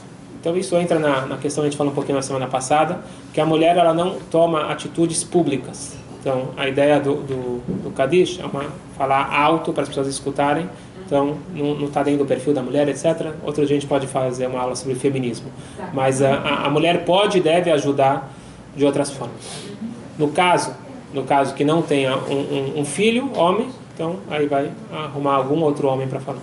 Então isso entra na questão que a gente falou um pouquinho na semana passada, que a mulher ela não toma atitudes públicas. Então a ideia do Kaddish é falar alto para as pessoas escutarem. Então não está dentro do perfil da mulher, etc. Outro dia a gente pode fazer uma aula sobre feminismo. Mas a mulher pode e deve ajudar de outras formas. No caso que não tenha um filho, homem, então aí vai arrumar algum outro homem para falar.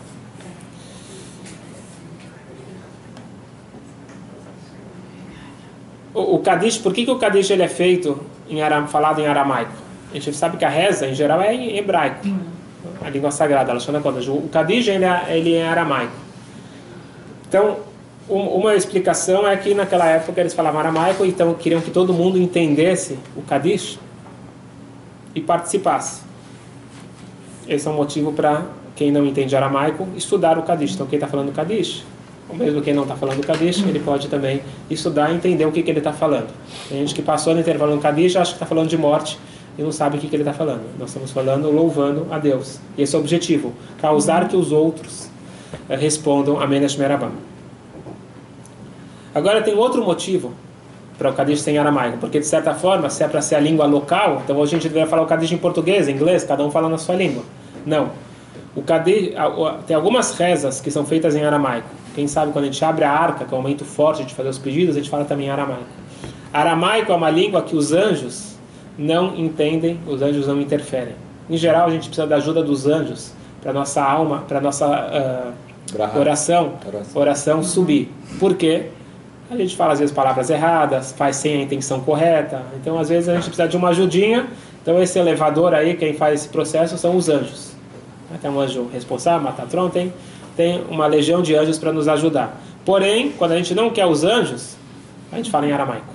O Kaddish, por que o Kaddish ele é feito falado em aramaico? A gente sabe que a reza, em geral, é em hebraico, a língua sagrada, o Kaddish ele é em aramaico. Então, uma explicação é que naquela época eles falavam aramaico, então queriam que todo mundo entendesse o Kaddish e participasse. Esse é um motivo para quem não entende aramaico estudar o Kaddish. Então, quem está falando Kaddish, ou mesmo quem não está falando Kaddish, ele pode também estudar e entender o que ele está falando. Tem gente que passou no intervalo no Kaddish, acha que está falando de morte e não sabe o que ele está falando. Nós estamos falando, louvando a Deus. E esse é o objetivo, causar que os outros respondam Amém Shme Rabbah. Agora tem outro motivo para o Kaddish ser em aramaico, porque de certa forma, se é para ser a língua local, então hoje a gente deveria falar o Kaddish em português, em inglês, cada um fala na sua língua. Não. O Kaddish, tem algumas rezas que são feitas em aramaico. Quem sabe quando a gente abre a arca, que é um momento forte de fazer os pedidos, a gente fala também em aramaico. Aramaico é uma língua que os anjos não entendem, os anjos não interferem. Em geral, a gente precisa da ajuda dos anjos para nossa alma, para nossa oração subir. Por quê? A gente fala às vezes palavras erradas, faz sem a intenção correta. Então, às vezes, a gente precisa de uma ajudinha. Então, esse elevador aí, quem faz esse processo são os anjos. Tem um anjo responsável, Matatron, tem uma legião de anjos para nos ajudar. Porém, quando a gente não quer os anjos, a gente fala em aramaico.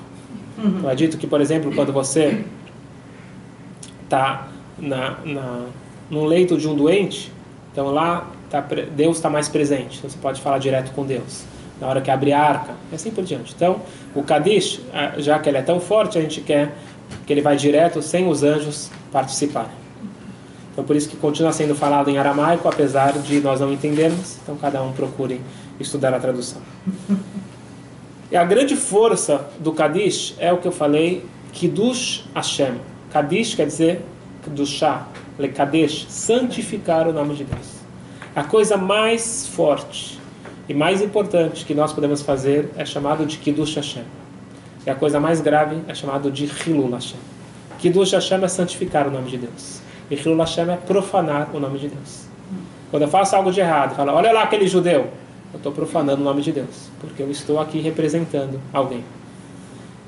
Então, é dito que, por exemplo, quando você está num leito de um doente, então lá Deus está mais presente. Então, você pode falar direto com Deus. Na hora que abre a arca, e assim por diante. Então, o Kaddish, já que ele é tão forte, a gente quer que ele vai direto, sem os anjos participarem. Então, por isso que continua sendo falado em aramaico, apesar de nós não entendermos. Então, cada um procure estudar a tradução. E a grande força do Kaddish é o que eu falei, Kiddush Hashem. Kaddish quer dizer Kedushá, Lekadesh, santificar o nome de Deus. A coisa mais forte e mais importante que nós podemos fazer é chamado de Kiddush Hashem. E a coisa mais grave é chamado de Hilul Hashem. Kiddush Hashem é santificar o nome de Deus. E Hilul Hashem é profanar o nome de Deus. Quando eu faço algo de errado, eu falo, olha lá aquele judeu, eu estou profanando o nome de Deus, porque eu estou aqui representando alguém.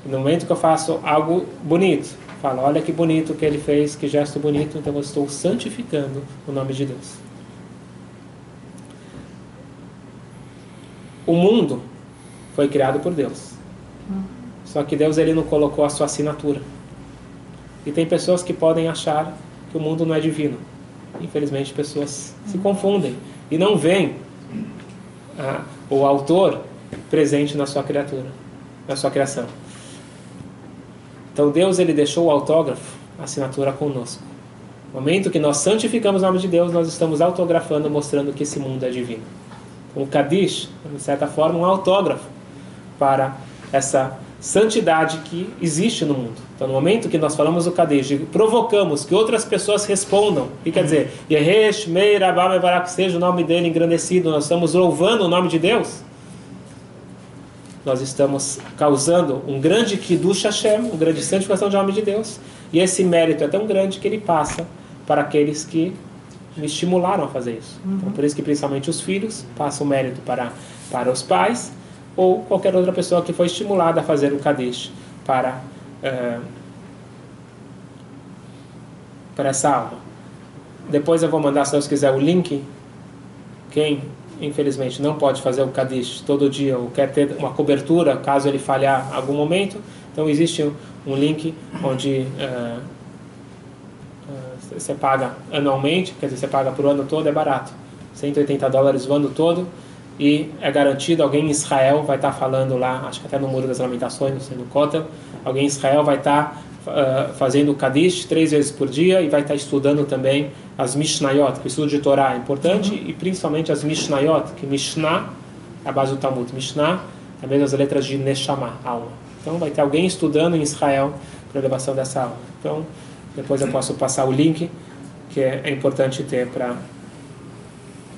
E no momento que eu faço algo bonito, eu falo, olha que bonito que ele fez, que gesto bonito, então eu estou santificando o nome de Deus. O mundo foi criado por Deus. Só que Deus ele não colocou a sua assinatura. E tem pessoas que podem achar que o mundo não é divino. Infelizmente, pessoas se confundem e não veem o autor presente na sua criatura, na sua criação. Então Deus ele deixou o autógrafo, a assinatura conosco. No momento que nós santificamos o nome de Deus, nós estamos autografando, mostrando que esse mundo é divino. Então, o Kaddish, de certa forma, um autógrafo para essa santidade que existe no mundo. Então, no momento que nós falamos o Kaddish, provocamos que outras pessoas respondam, e quer dizer, Yehesh, Mei, Rabá, Mevarak, seja o nome dele engrandecido, nós estamos louvando o nome de Deus, nós estamos causando um grande Kiddush Hashem, uma grande santificação do nome de Deus, e esse mérito é tão grande que ele passa para aqueles que me estimularam a fazer isso. Então, por isso que principalmente os filhos passam o mérito para os pais, ou qualquer outra pessoa que foi estimulada a fazer o Kaddish para essa alma. Depois eu vou mandar, se Deus quiser, o link. Quem, infelizmente, não pode fazer o Kaddish todo dia ou quer ter uma cobertura, caso ele falhar em algum momento, então existe um link onde você paga anualmente, quer dizer, você paga por ano todo, é barato. $180 o ano todo, e é garantido, alguém em Israel vai estar falando lá, acho que até no Muro das Lamentações, não sei, no Kotel, alguém em Israel vai estar fazendo o Kaddish 3 vezes por dia, e vai estar estudando também as Mishnayot, que o estudo de Torá é importante, e principalmente as Mishnayot, que Mishnah é a base do Talmud. Mishnah também as letras de Neshama, alma. Então vai ter alguém estudando em Israel para a elevação dessa alma. Então depois eu posso passar o link que é importante ter para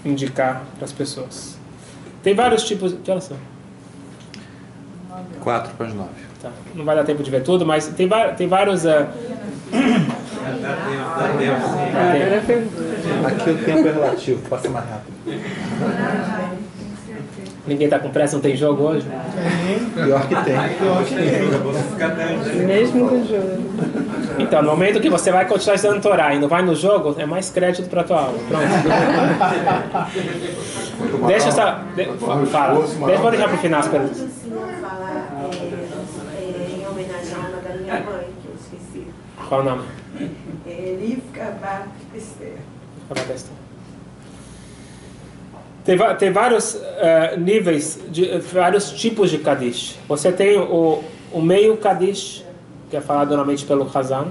indicar para as pessoas. Tem vários tipos. Que horas são? 4 para as 9. Tá. Não vai dar tempo de ver tudo, mas tem vários. Aqui o tempo é relativo, passa mais rápido. Ninguém está com pressa, não tem jogo hoje? Pior que tem. Mesmo com o jogo. Então, no momento que você vai continuar estudando Torá e não vai no jogo, é mais crédito para a tua aula. Pronto. Deixa essa. Fala. Deixa eu deixar para o final as perguntas. Em homenagem à alma da minha mãe, que eu esqueci. Qual o nome? Rivka Bar Esther. Tem vários níveis, vários tipos de Kaddish. Você tem o meio Kaddish, que é falado normalmente pelo Hazan.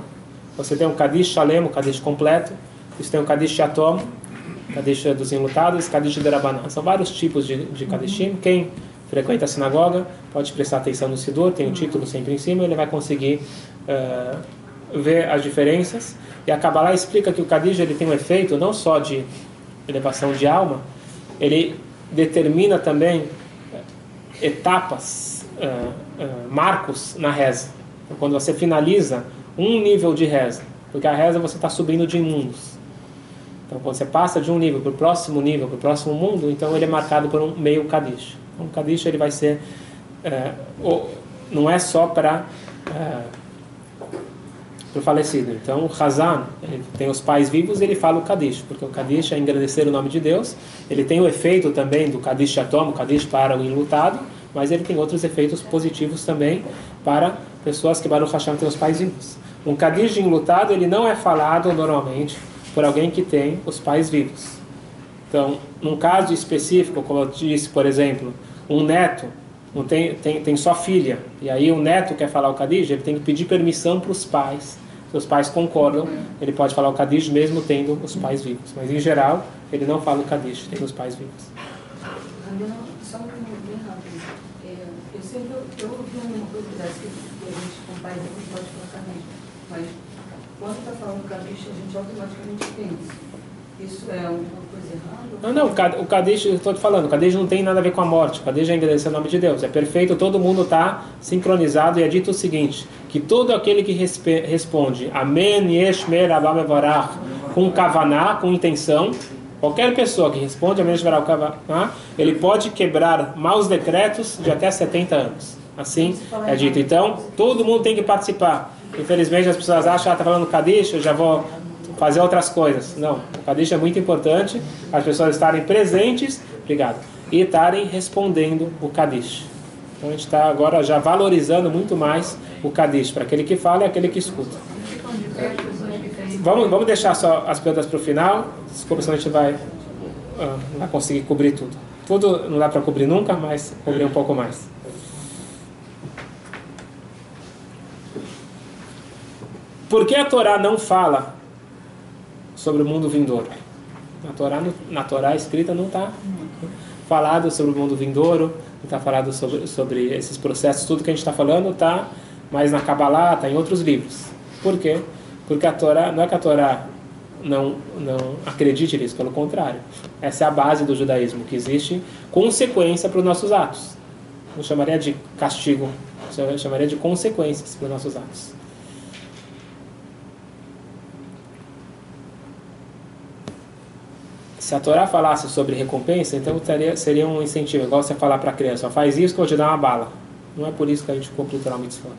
Você tem o Kaddish Shalem, o Kaddish completo. Você tem o Kaddish Yatom, Kaddish dos enlutados, Kaddish de Rabanan. São vários tipos de Kaddishim. Quem frequenta a sinagoga pode prestar atenção no Sidur, tem um título sempre em cima, ele vai conseguir ver as diferenças. E a Kabbalah explica que o Kaddish ele tem um efeito não só de elevação de alma, ele determina também etapas, marcos na reza. Então, quando você finaliza um nível de reza, porque a reza você está subindo de mundos. Então, quando você passa de um nível para o próximo nível, para o próximo mundo, então ele é marcado por um meio Kaddish. Então, o Kaddish ele vai ser, não é só para o falecido. Então, o Hazan, ele tem os pais vivos, ele fala o Kaddish, porque o Kaddish é engrandecer o nome de Deus. Ele tem o efeito também do Kaddish Yatom, o Kaddish para o enlutado, mas ele tem outros efeitos positivos também para pessoas que Baruch Hashem tem os pais vivos. Um Kaddish de enlutado, ele não é falado normalmente por alguém que tem os pais vivos. Então, num caso específico, como eu disse, por exemplo, um neto não tem só filha, e aí o neto quer falar o Kaddish, ele tem que pedir permissão para os pais. Se os pais concordam, ele pode falar o Kaddish mesmo tendo os pais vivos. Mas, em geral, ele não fala o Kaddish, tendo os pais vivos. Só um minuto bem rápido. Eu sempre ouvi uma coisa dessa que a gente, com pais, não pode colocar mesmo. Mas, quando está falando Kaddish, a gente automaticamente pensa. Isso é alguma coisa errada? Não, o Kaddish, eu estou te falando, o Kaddish não tem nada a ver com a morte. O Kaddish é engrandecer o nome de Deus. É perfeito, todo mundo está sincronizado e é dito o seguinte, que todo aquele que responde Amen, Yesh, Mer, Abba, Mevarach, com kavaná, com intenção, qualquer pessoa que responde Amen, Yesh, Mer, Abba, ele pode quebrar maus decretos de até 70 anos. Assim é dito. Então, todo mundo tem que participar. Infelizmente, as pessoas acham, está falando Kaddish, eu já vou fazer outras coisas. Não, o Kaddish é muito importante, as pessoas estarem presentes, obrigado, e estarem respondendo o Kaddish. Então a gente está agora já valorizando muito mais o Kaddish, para aquele que fala e aquele que escuta. Vamos deixar só as perguntas para o final, desculpa, senão a gente não vai conseguir cobrir tudo. Tudo não dá para cobrir nunca, mas cobrir um pouco mais. Por que a Torá não fala sobre o mundo vindouro? Na Torá escrita não está falado sobre o mundo vindouro, não está falado sobre esses processos, tudo que a gente está falando está mais na Kabbalah, está em outros livros. Por quê? Porque a Torá, não é que a Torá não acredite nisso, pelo contrário. Essa é a base do judaísmo, que existe consequência para os nossos atos. Não chamaria de castigo, eu chamaria de consequências para os nossos atos. Se a Torá falasse sobre recompensa, então seria um incentivo, igual você falar para a criança, faz isso que eu vou te dar uma bala. Não é por isso que a gente cumpre o Torá Mitzvot.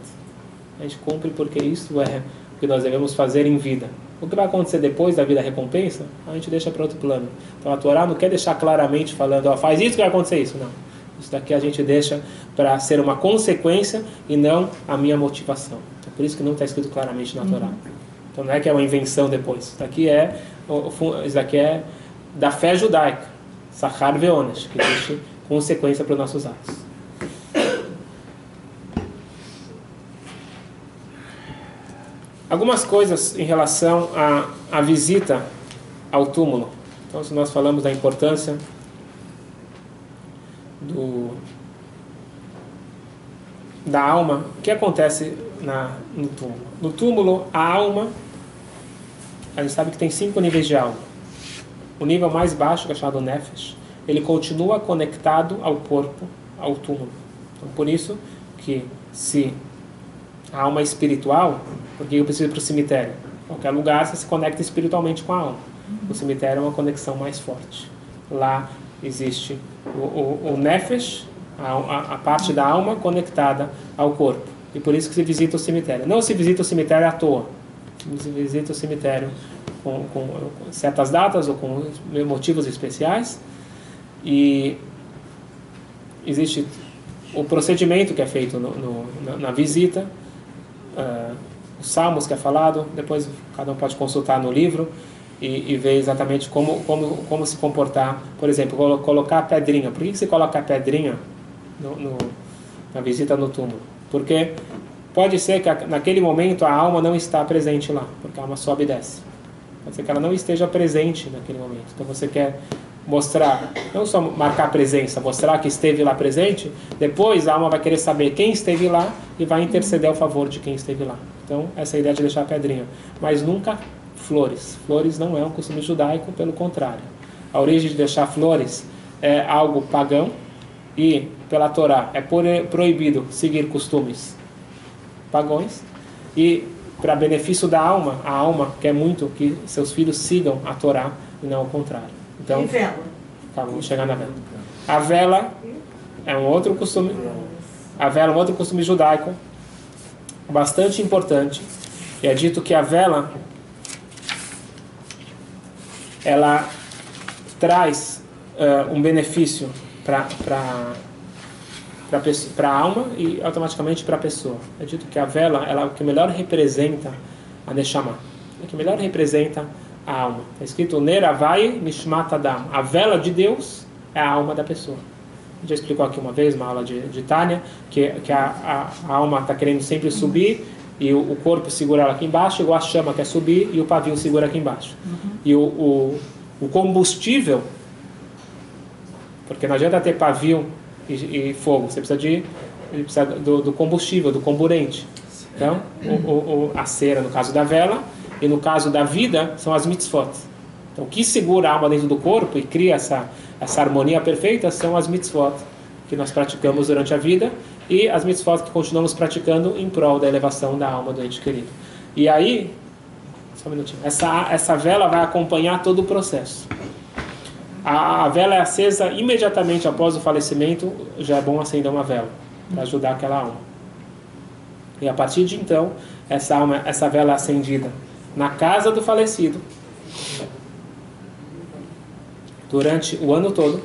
A gente cumpre porque isso é o que nós devemos fazer em vida. O que vai acontecer depois da vida recompensa, a gente deixa para outro plano. Então a Torá não quer deixar claramente falando, faz isso que vai acontecer isso. Não. Isso daqui a gente deixa para ser uma consequência e não a minha motivação. É por isso que não está escrito claramente na Torá. Então não é que é uma invenção depois. Isso daqui é da fé judaica, Sachar Veonesh, que existe consequência para os nossos atos. Algumas coisas em relação à visita ao túmulo. Então, se nós falamos da importância da alma, o que acontece no túmulo? No túmulo, a alma, a gente sabe que tem 5 níveis de alma. O nível mais baixo, que é chamado Nefesh, ele continua conectado ao corpo, ao túmulo. Então, por isso que se a alma é espiritual, porque eu preciso ir para o cemitério? Em qualquer lugar você se conecta espiritualmente com a alma. O cemitério é uma conexão mais forte. Lá existe o Nefesh, a parte da alma conectada ao corpo. E por isso que se visita o cemitério. Não se visita o cemitério à toa. Se visita o cemitério com certas datas ou com motivos especiais. E existe o procedimento que é feito na visita, os salmos que é falado, depois cada um pode consultar no livro e ver exatamente como se comportar. Por exemplo, colocar a pedrinha. Por que se coloca a pedrinha na visita no túmulo? Porque pode ser que naquele momento a alma não está presente lá, porque a alma sobe e desce. Pode ser que ela não esteja presente naquele momento. Então você quer mostrar, não só marcar a presença, mostrar que esteve lá presente, depois a alma vai querer saber quem esteve lá e vai interceder ao favor de quem esteve lá. Então essa é a ideia de deixar a pedrinha. Mas nunca flores. Flores não é um costume judaico, pelo contrário. A origem de deixar flores é algo pagão e pela Torá é proibido seguir costumes pagãos, e para benefício da alma, a alma quer muito que seus filhos sigam a Torá e não ao contrário. Então, E vela? calma, vamos chegar na vela. A vela é um outro costume. A vela é um outro costume judaico bastante importante. E é dito que a vela ela traz um benefício para a alma e automaticamente para a pessoa. É dito que a vela ela é o que melhor representa a Neshama, é o que melhor representa a alma. Está escrito Ner Havai Nishmat Adam. A vela de Deus é a alma da pessoa. A gente já explicou aqui uma vez, uma aula de Tânia, que a alma está querendo sempre subir e o corpo segura ela aqui embaixo, igual a chama quer subir e o pavio segura aqui embaixo. E o combustível, porque não adianta ter pavio e fogo, você precisa do combustível, do comburente. Então, a cera, no caso da vela, e no caso da vida, são as mitzvot. Então, o que segura a alma dentro do corpo e cria essa harmonia perfeita são as mitzvot que nós praticamos durante a vida e as mitzvot que continuamos praticando em prol da elevação da alma do ente querido. E aí, só um minutinho, essa vela vai acompanhar todo o processo. A vela é acesa imediatamente após o falecimento, já é bom acender uma vela para ajudar aquela alma. E a partir de então, essa vela é acendida na casa do falecido durante o ano todo.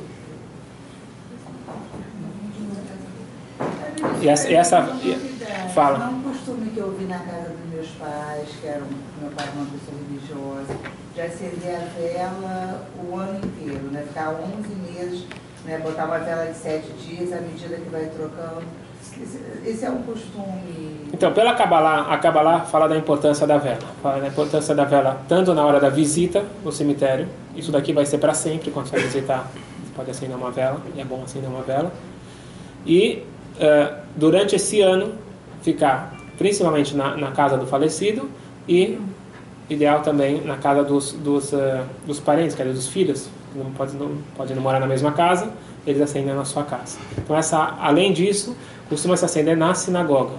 Fala. Não é um costume que eu vi na casa dos meus pais, que era meu pai uma pessoa religiosa, de acender a vela o ano inteiro, né? Ficar 11 meses, né? Botar uma vela de 7 dias à medida que vai trocando. Esse é um costume. Então, pela Kabbalah, a Kabbalah fala da importância da vela. Fala da importância da vela tanto na hora da visita no cemitério. Isso daqui vai ser para sempre. Quando você vai visitar, você pode acender uma vela. E é bom acender uma vela. E durante esse ano, ficar principalmente na casa do falecido e ideal também na casa dos parentes, quer dizer, dos filhos. Não pode morar na mesma casa, eles acendem na sua casa. Então, além disso, costuma se acender na sinagoga.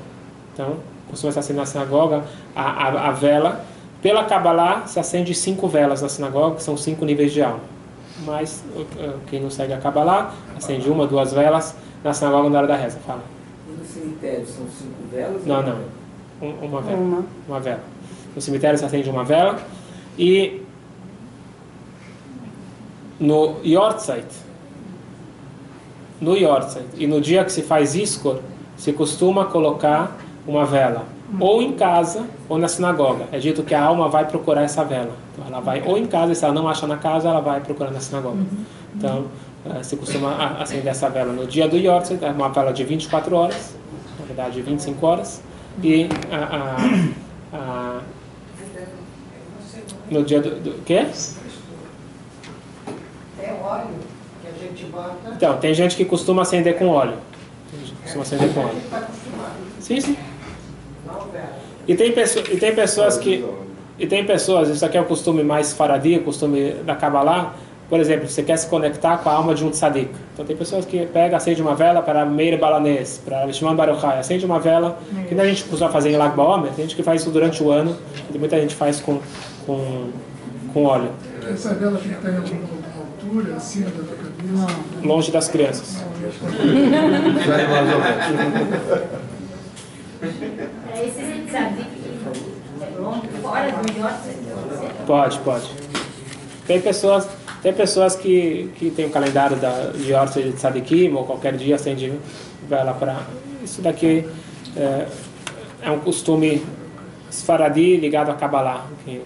Então, costuma se acender na sinagoga a vela. Pela Kabbalah, se acende 5 velas na sinagoga, que são 5 níveis de alma. Mas, quem não segue a Kabbalah, acende 1, 2 velas na sinagoga na hora da reza. Fala. E no cemitério são 5 velas? Não. Uma vela. Uma vela. No cemitério se acende uma vela. E no Yortzeit, e no dia que se faz Iskor, se costuma colocar uma vela ou em casa ou na sinagoga. É dito que a alma vai procurar essa vela. Então ela vai ou em casa, e se ela não acha na casa, ela vai procurar na sinagoga. Então se costuma acender essa vela no dia do Yortzeit, é uma vela de 24 horas, na verdade 25 horas, e no dia do quê? É óleo que a gente bota. Então, tem gente que costuma acender com óleo. Costuma acender com óleo. Está acostumado. Sim, sim. E tem pessoas, isso aqui é o costume mais faradi, o costume da Kabbalah. Por exemplo, você quer se conectar com a alma de um tzadik. Então tem pessoas que pegam, acende uma vela para Meir Balanês, para Shimon Baruch Hai, acende uma vela, que a gente costuma fazer em Lag BaOmer, tem gente que faz isso durante o ano, e muita gente faz com óleo. Essa vela tem que estar em alguma altura, acima da tua cabeça? Longe das crianças. Esse tzadik fora do melhor. Pode. Tem pessoas que tem o calendário de Yortzeit de Tzadikim, ou qualquer dia acende vela para... Isso daqui é um costume sfaradi ligado a Kabbalah, que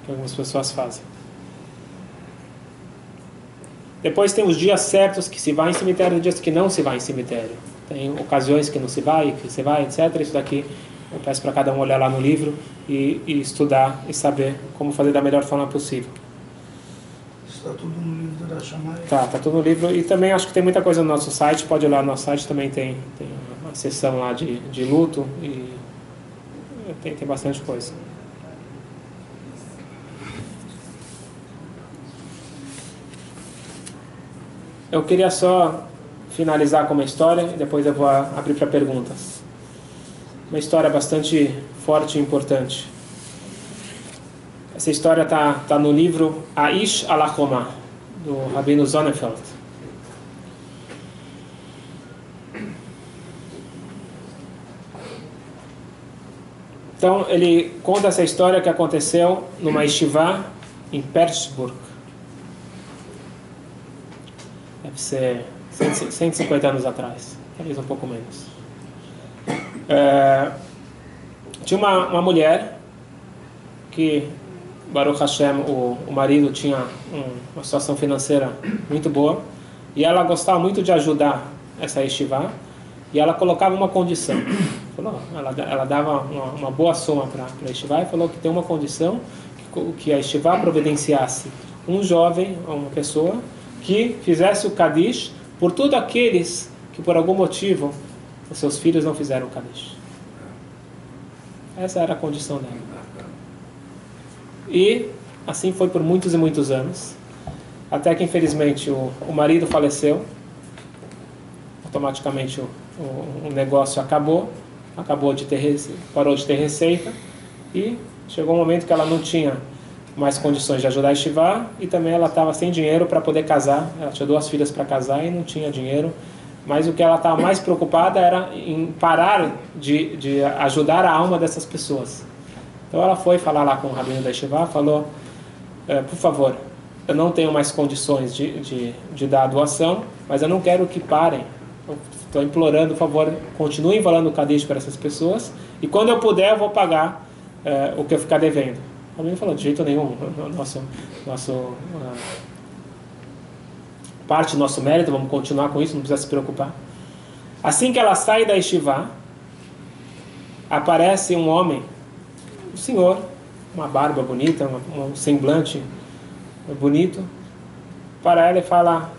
algumas pessoas fazem. Depois tem os dias certos que se vai em cemitério e dias que não se vai em cemitério. Tem ocasiões que não se vai, que se vai, etc. Isso daqui eu peço para cada um olhar lá no livro e estudar e saber como fazer da melhor forma possível. Está tudo no livro da Shammai? Tá tudo no livro. E também acho que tem muita coisa no nosso site. Pode olhar no nosso site, também tem uma seção lá de luto e tem bastante coisa. Eu queria só finalizar com uma história e depois eu vou abrir para perguntas. Uma história bastante forte e importante. Essa história tá no livro Aish Alachomah, do Rabino Sonnenfeld. Então, ele conta essa história que aconteceu numa yeshiva em Petersburg. Deve ser 150 anos atrás, talvez um pouco menos. Tinha uma mulher que, Baruch Hashem, o marido tinha uma situação financeira muito boa e ela gostava muito de ajudar essa yeshiva e ela colocava uma condição. Ela dava uma boa soma para a yeshiva e falou que tem uma condição que a yeshiva providenciasse um jovem, uma pessoa, que fizesse o Kadish por todos aqueles que por algum motivo os seus filhos não fizeram o Kadish. Essa era a condição dela. E assim foi por muitos e muitos anos, até que infelizmente o marido faleceu. Automaticamente o negócio parou de ter receita e chegou um momento que ela não tinha mais condições de ajudar a yeshiva e também ela estava sem dinheiro para poder casar. Ela tinha 2 filhas para casar e não tinha dinheiro, mas o que ela estava mais preocupada era em parar de ajudar a alma dessas pessoas. Então ela foi falar lá com o rabino da yeshiva, falou, por favor, eu não tenho mais condições de dar a doação, mas eu não quero que parem. Estou implorando, por favor, continuem falando o Kadish para essas pessoas e quando eu puder eu vou pagar o que eu ficar devendo. O rabino falou, de jeito nenhum, parte do nosso mérito, vamos continuar com isso, não precisa se preocupar. Assim que ela sai da yeshiva, aparece um homem, um senhor, uma barba bonita, um semblante bonito, para ela e fala,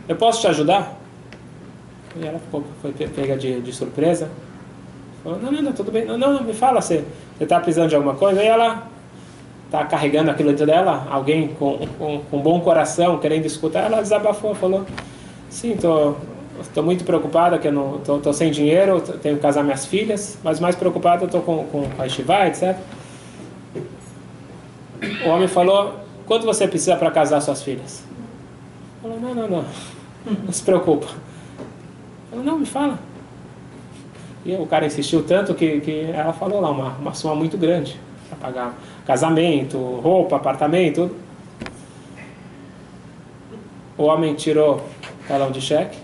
eu posso te ajudar? E ela foi pega de surpresa. Falou, não, tudo bem. Não, me fala, você está precisando de alguma coisa? E ela está carregando aquilo dentro dela, alguém com bom coração, querendo escutar. Ela desabafou, falou, sim, estou muito preocupada, que eu estou sem dinheiro, tenho que casar minhas filhas, mas mais preocupada eu estou com a yeshiva, etc. O homem falou, quanto você precisa para casar suas filhas? Falou, não se preocupa. Falou, não, me fala. E o cara insistiu tanto que ela falou lá uma soma muito grande para pagar casamento, roupa, apartamento, tudo. O homem tirou o talão de cheque,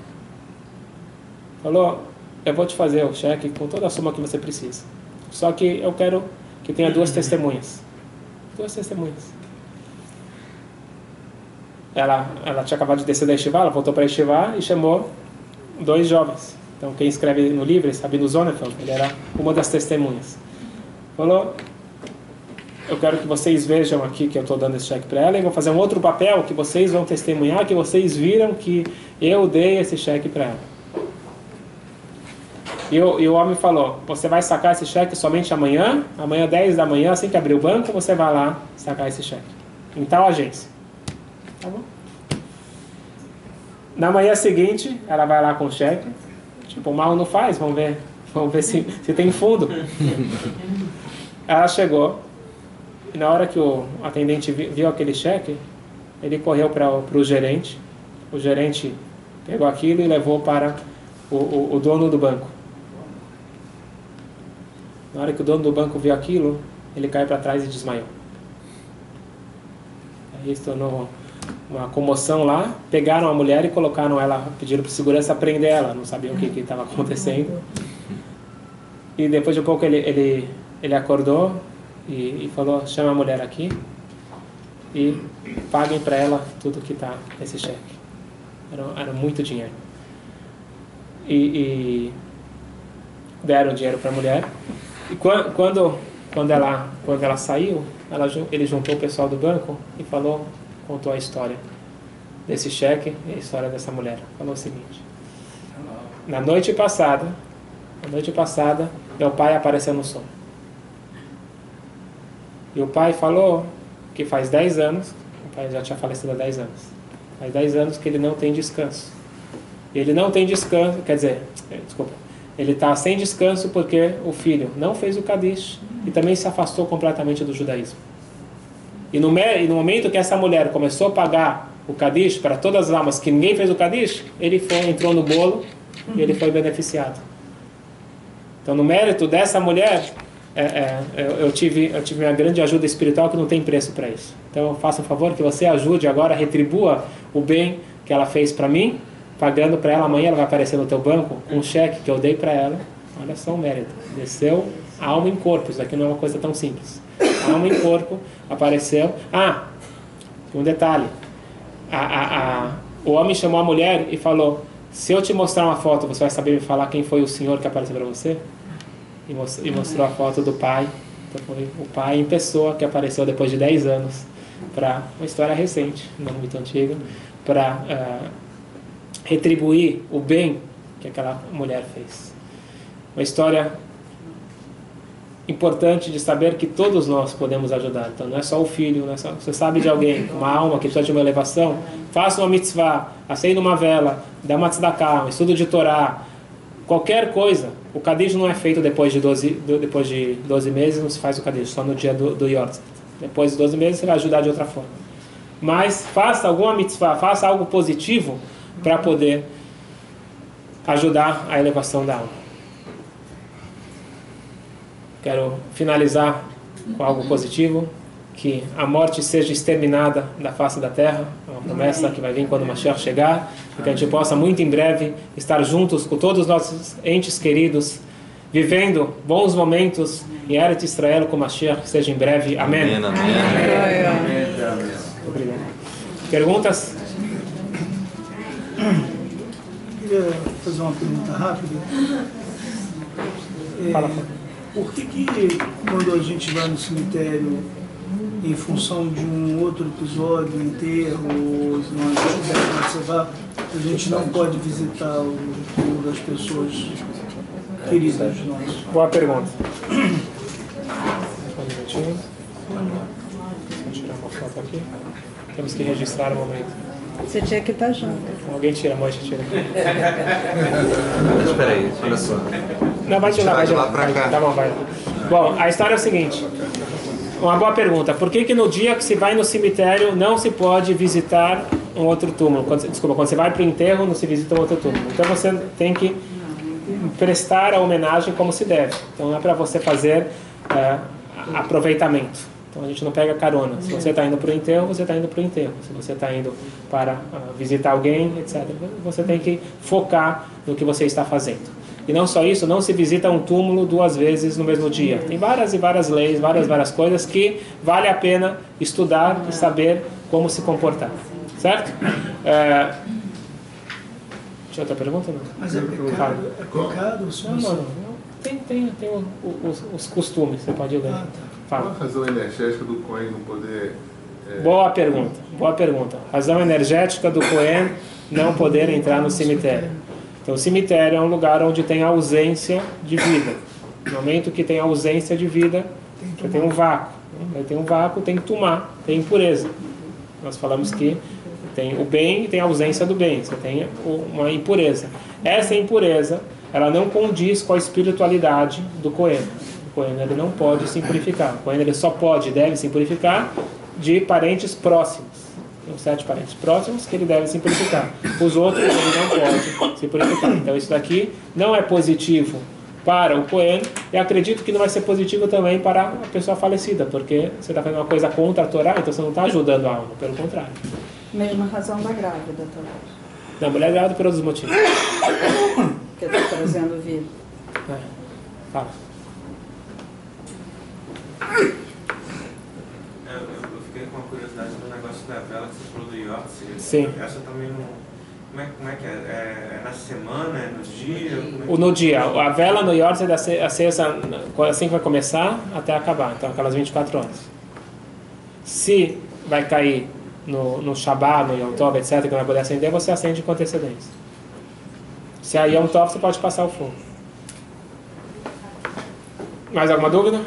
falou, eu vou te fazer o cheque com toda a soma que você precisa. Só que eu quero que tenha 2 testemunhas. 2 testemunhas. Ela tinha acabado de descer da yeshiva, ela voltou para a yeshiva e chamou 2 jovens. Então, quem escreve no livro, sabe, no Sonnenfeld, ele era uma das testemunhas. Falou, eu quero que vocês vejam aqui que eu estou dando esse cheque para ela e vou fazer um outro papel que vocês vão testemunhar que vocês viram que eu dei esse cheque para ela. E o homem falou, você vai sacar esse cheque somente amanhã, 10 da manhã, assim que abrir o banco, você vai lá sacar esse cheque. Em tal agência. Tá bom? Na manhã seguinte, ela vai lá com o cheque. Tipo, mal não faz, vamos ver se tem fundo. Ela chegou, e na hora que o atendente viu aquele cheque, ele correu para o gerente. O gerente pegou aquilo e levou para o dono do banco. Na hora que o dono do banco viu aquilo, ele caiu para trás e desmaiou. Aí se tornou uma comoção lá. Pegaram a mulher e colocaram ela, pediram para o segurança prender ela. Não sabiam o que estava acontecendo. E depois de um pouco ele acordou e falou, chama a mulher aqui e paguem para ela tudo que está nesse cheque. Era muito dinheiro. E deram dinheiro para a mulher. E quando ela saiu, ele juntou o pessoal do banco e contou a história desse cheque e a história dessa mulher. Falou o seguinte: na noite passada, meu pai apareceu no sonho. E o pai falou que faz 10 anos, o pai já tinha falecido há 10 anos, faz 10 anos que ele não tem descanso. Ele não tem descanso, ele está sem descanso porque o filho não fez o Kadish e também se afastou completamente do judaísmo. E no momento que essa mulher começou a pagar o Kadish para todas as almas que ninguém fez o Kadish, ele entrou no bolo e ele foi beneficiado. Então, no mérito dessa mulher, eu tive uma grande ajuda espiritual que não tem preço para isso. Então, faça um favor que você ajude agora, retribua o bem que ela fez para mim, pagando para ela. Amanhã ela vai aparecer no teu banco com um cheque que eu dei para ela. Olha só o mérito. Desceu alma em corpo. Isso aqui não é uma coisa tão simples. Alma em corpo apareceu. Um detalhe. O homem chamou a mulher e falou: se eu te mostrar uma foto, você vai saber me falar quem foi o senhor que apareceu para você? E mostrou a foto do pai. Então foi o pai em pessoa que apareceu depois de 10 anos, para uma história recente, não muito antiga, para retribuir o bem que aquela mulher fez. Uma história importante de saber que todos nós podemos ajudar. Então não é só o filho, não é só, você sabe de alguém, uma alma que precisa de uma elevação, faça uma mitzvah, acenda uma vela, dá uma tzedakah, um estudo de Torá, qualquer coisa. O Kadish não é feito depois de 12 meses, não se faz o Kadish, só no dia do Yortzeit. Depois de 12 meses você vai ajudar de outra forma. Mas faça alguma mitzvah, faça algo positivo para poder ajudar a elevação da alma. Quero finalizar com algo positivo, que a morte seja exterminada da face da terra, é uma promessa que vai vir quando o Mashiach chegar, e que a gente possa muito em breve estar juntos com todos os nossos entes queridos, vivendo bons momentos em Eretz Israel com o Mashiach, que seja em breve. Amém. Amém. Amém. Obrigado. Perguntas? Queria fazer uma pergunta rápida. Fala. Por que quando a gente vai no cemitério em função de um outro episódio, um enterro, ou uma descoberta que você vá, a gente não pode visitar o túmulo das pessoas queridas nossas? Boa pergunta. Só um minutinho. Vou tirar uma foto aqui. Temos que registrar o momento. Você tinha que estar junto. Alguém tira a mocha, tira. Mas espera aí, olha só. Não, vai de lá, vai de lá. Pra cá. Tá bom, vai. Bom, a história é o seguinte. Uma boa pergunta. Por que no dia que se vai no cemitério não se pode visitar um outro túmulo? Quando você vai para o enterro, não se visita um outro túmulo. Então você tem que prestar a homenagem como se deve. Então não é para você fazer aproveitamento. Então a gente não pega carona. Se você está indo para o enterro, você está indo para o enterro. Se você está indo para visitar alguém, etc., você tem que focar no que você está fazendo. E não só isso, não se visita um túmulo 2 vezes no mesmo dia. Tem várias e várias leis, várias coisas que vale a pena estudar e saber como se comportar. Certo? Tinha outra pergunta? Não? Mas é pecado? É pecado? Não. Tem os costumes, você pode ler. Qual a razão energética do Cohen não poder... Boa pergunta. Razão energética do Cohen não poder entrar no cemitério. Então o cemitério é um lugar onde tem ausência de vida. No momento que tem ausência de vida, já tem um vácuo. Aí tem um vácuo, tem tumá, tem impureza. Nós falamos que tem o bem e tem a ausência do bem. Você tem uma impureza. Essa impureza, ela não condiz com a espiritualidade do Cohen. O Cohen ele não pode se purificar. O Cohen ele só pode e deve se purificar de parentes próximos. Tem 7 parentes próximos que ele deve se purificar. Os outros ele não pode se purificar. Então isso daqui não é positivo para o Cohen, e acredito que não vai ser positivo também para a pessoa falecida, porque você está fazendo uma coisa contra a Torá, então você não está ajudando a alma, pelo contrário. Mesma razão da grávida, talvez. Da mulher grávida por outros motivos. Que está trazendo vida. Fala. Eu fiquei com uma curiosidade no negócio da vela que você falou do Yortz. Sim. Essa também não... Como é que é? É na semana? É no dia? No dia. A vela no Yortz é acesa assim que vai começar até acabar. Então, aquelas 24 horas. Se vai cair no Shabbat, no Yom Tov, etc., que não vai poder acender, você acende com antecedência. Se é Yom Tov, você pode passar o fogo. Mais alguma dúvida?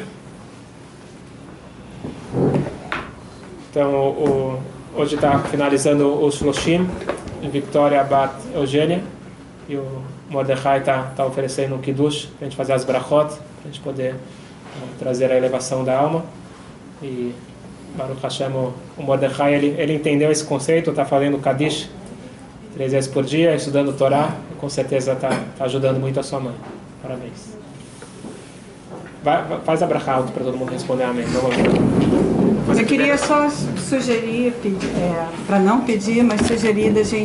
Então, hoje está finalizando o Shloshim, Victoria Bat Eugênia, e o Mordechai está oferecendo um Kiddush para a gente fazer as brachot, para a gente poder trazer a elevação da alma. E Baruch Hashem, o Mordechai, ele entendeu esse conceito, está fazendo Kaddish 3 vezes por dia, estudando Torá, e com certeza está ajudando muito a sua mãe. Parabéns. Faz a brachá alto para todo mundo responder amém. Eu queria só sugerir, para não pedir, mas sugerir da gente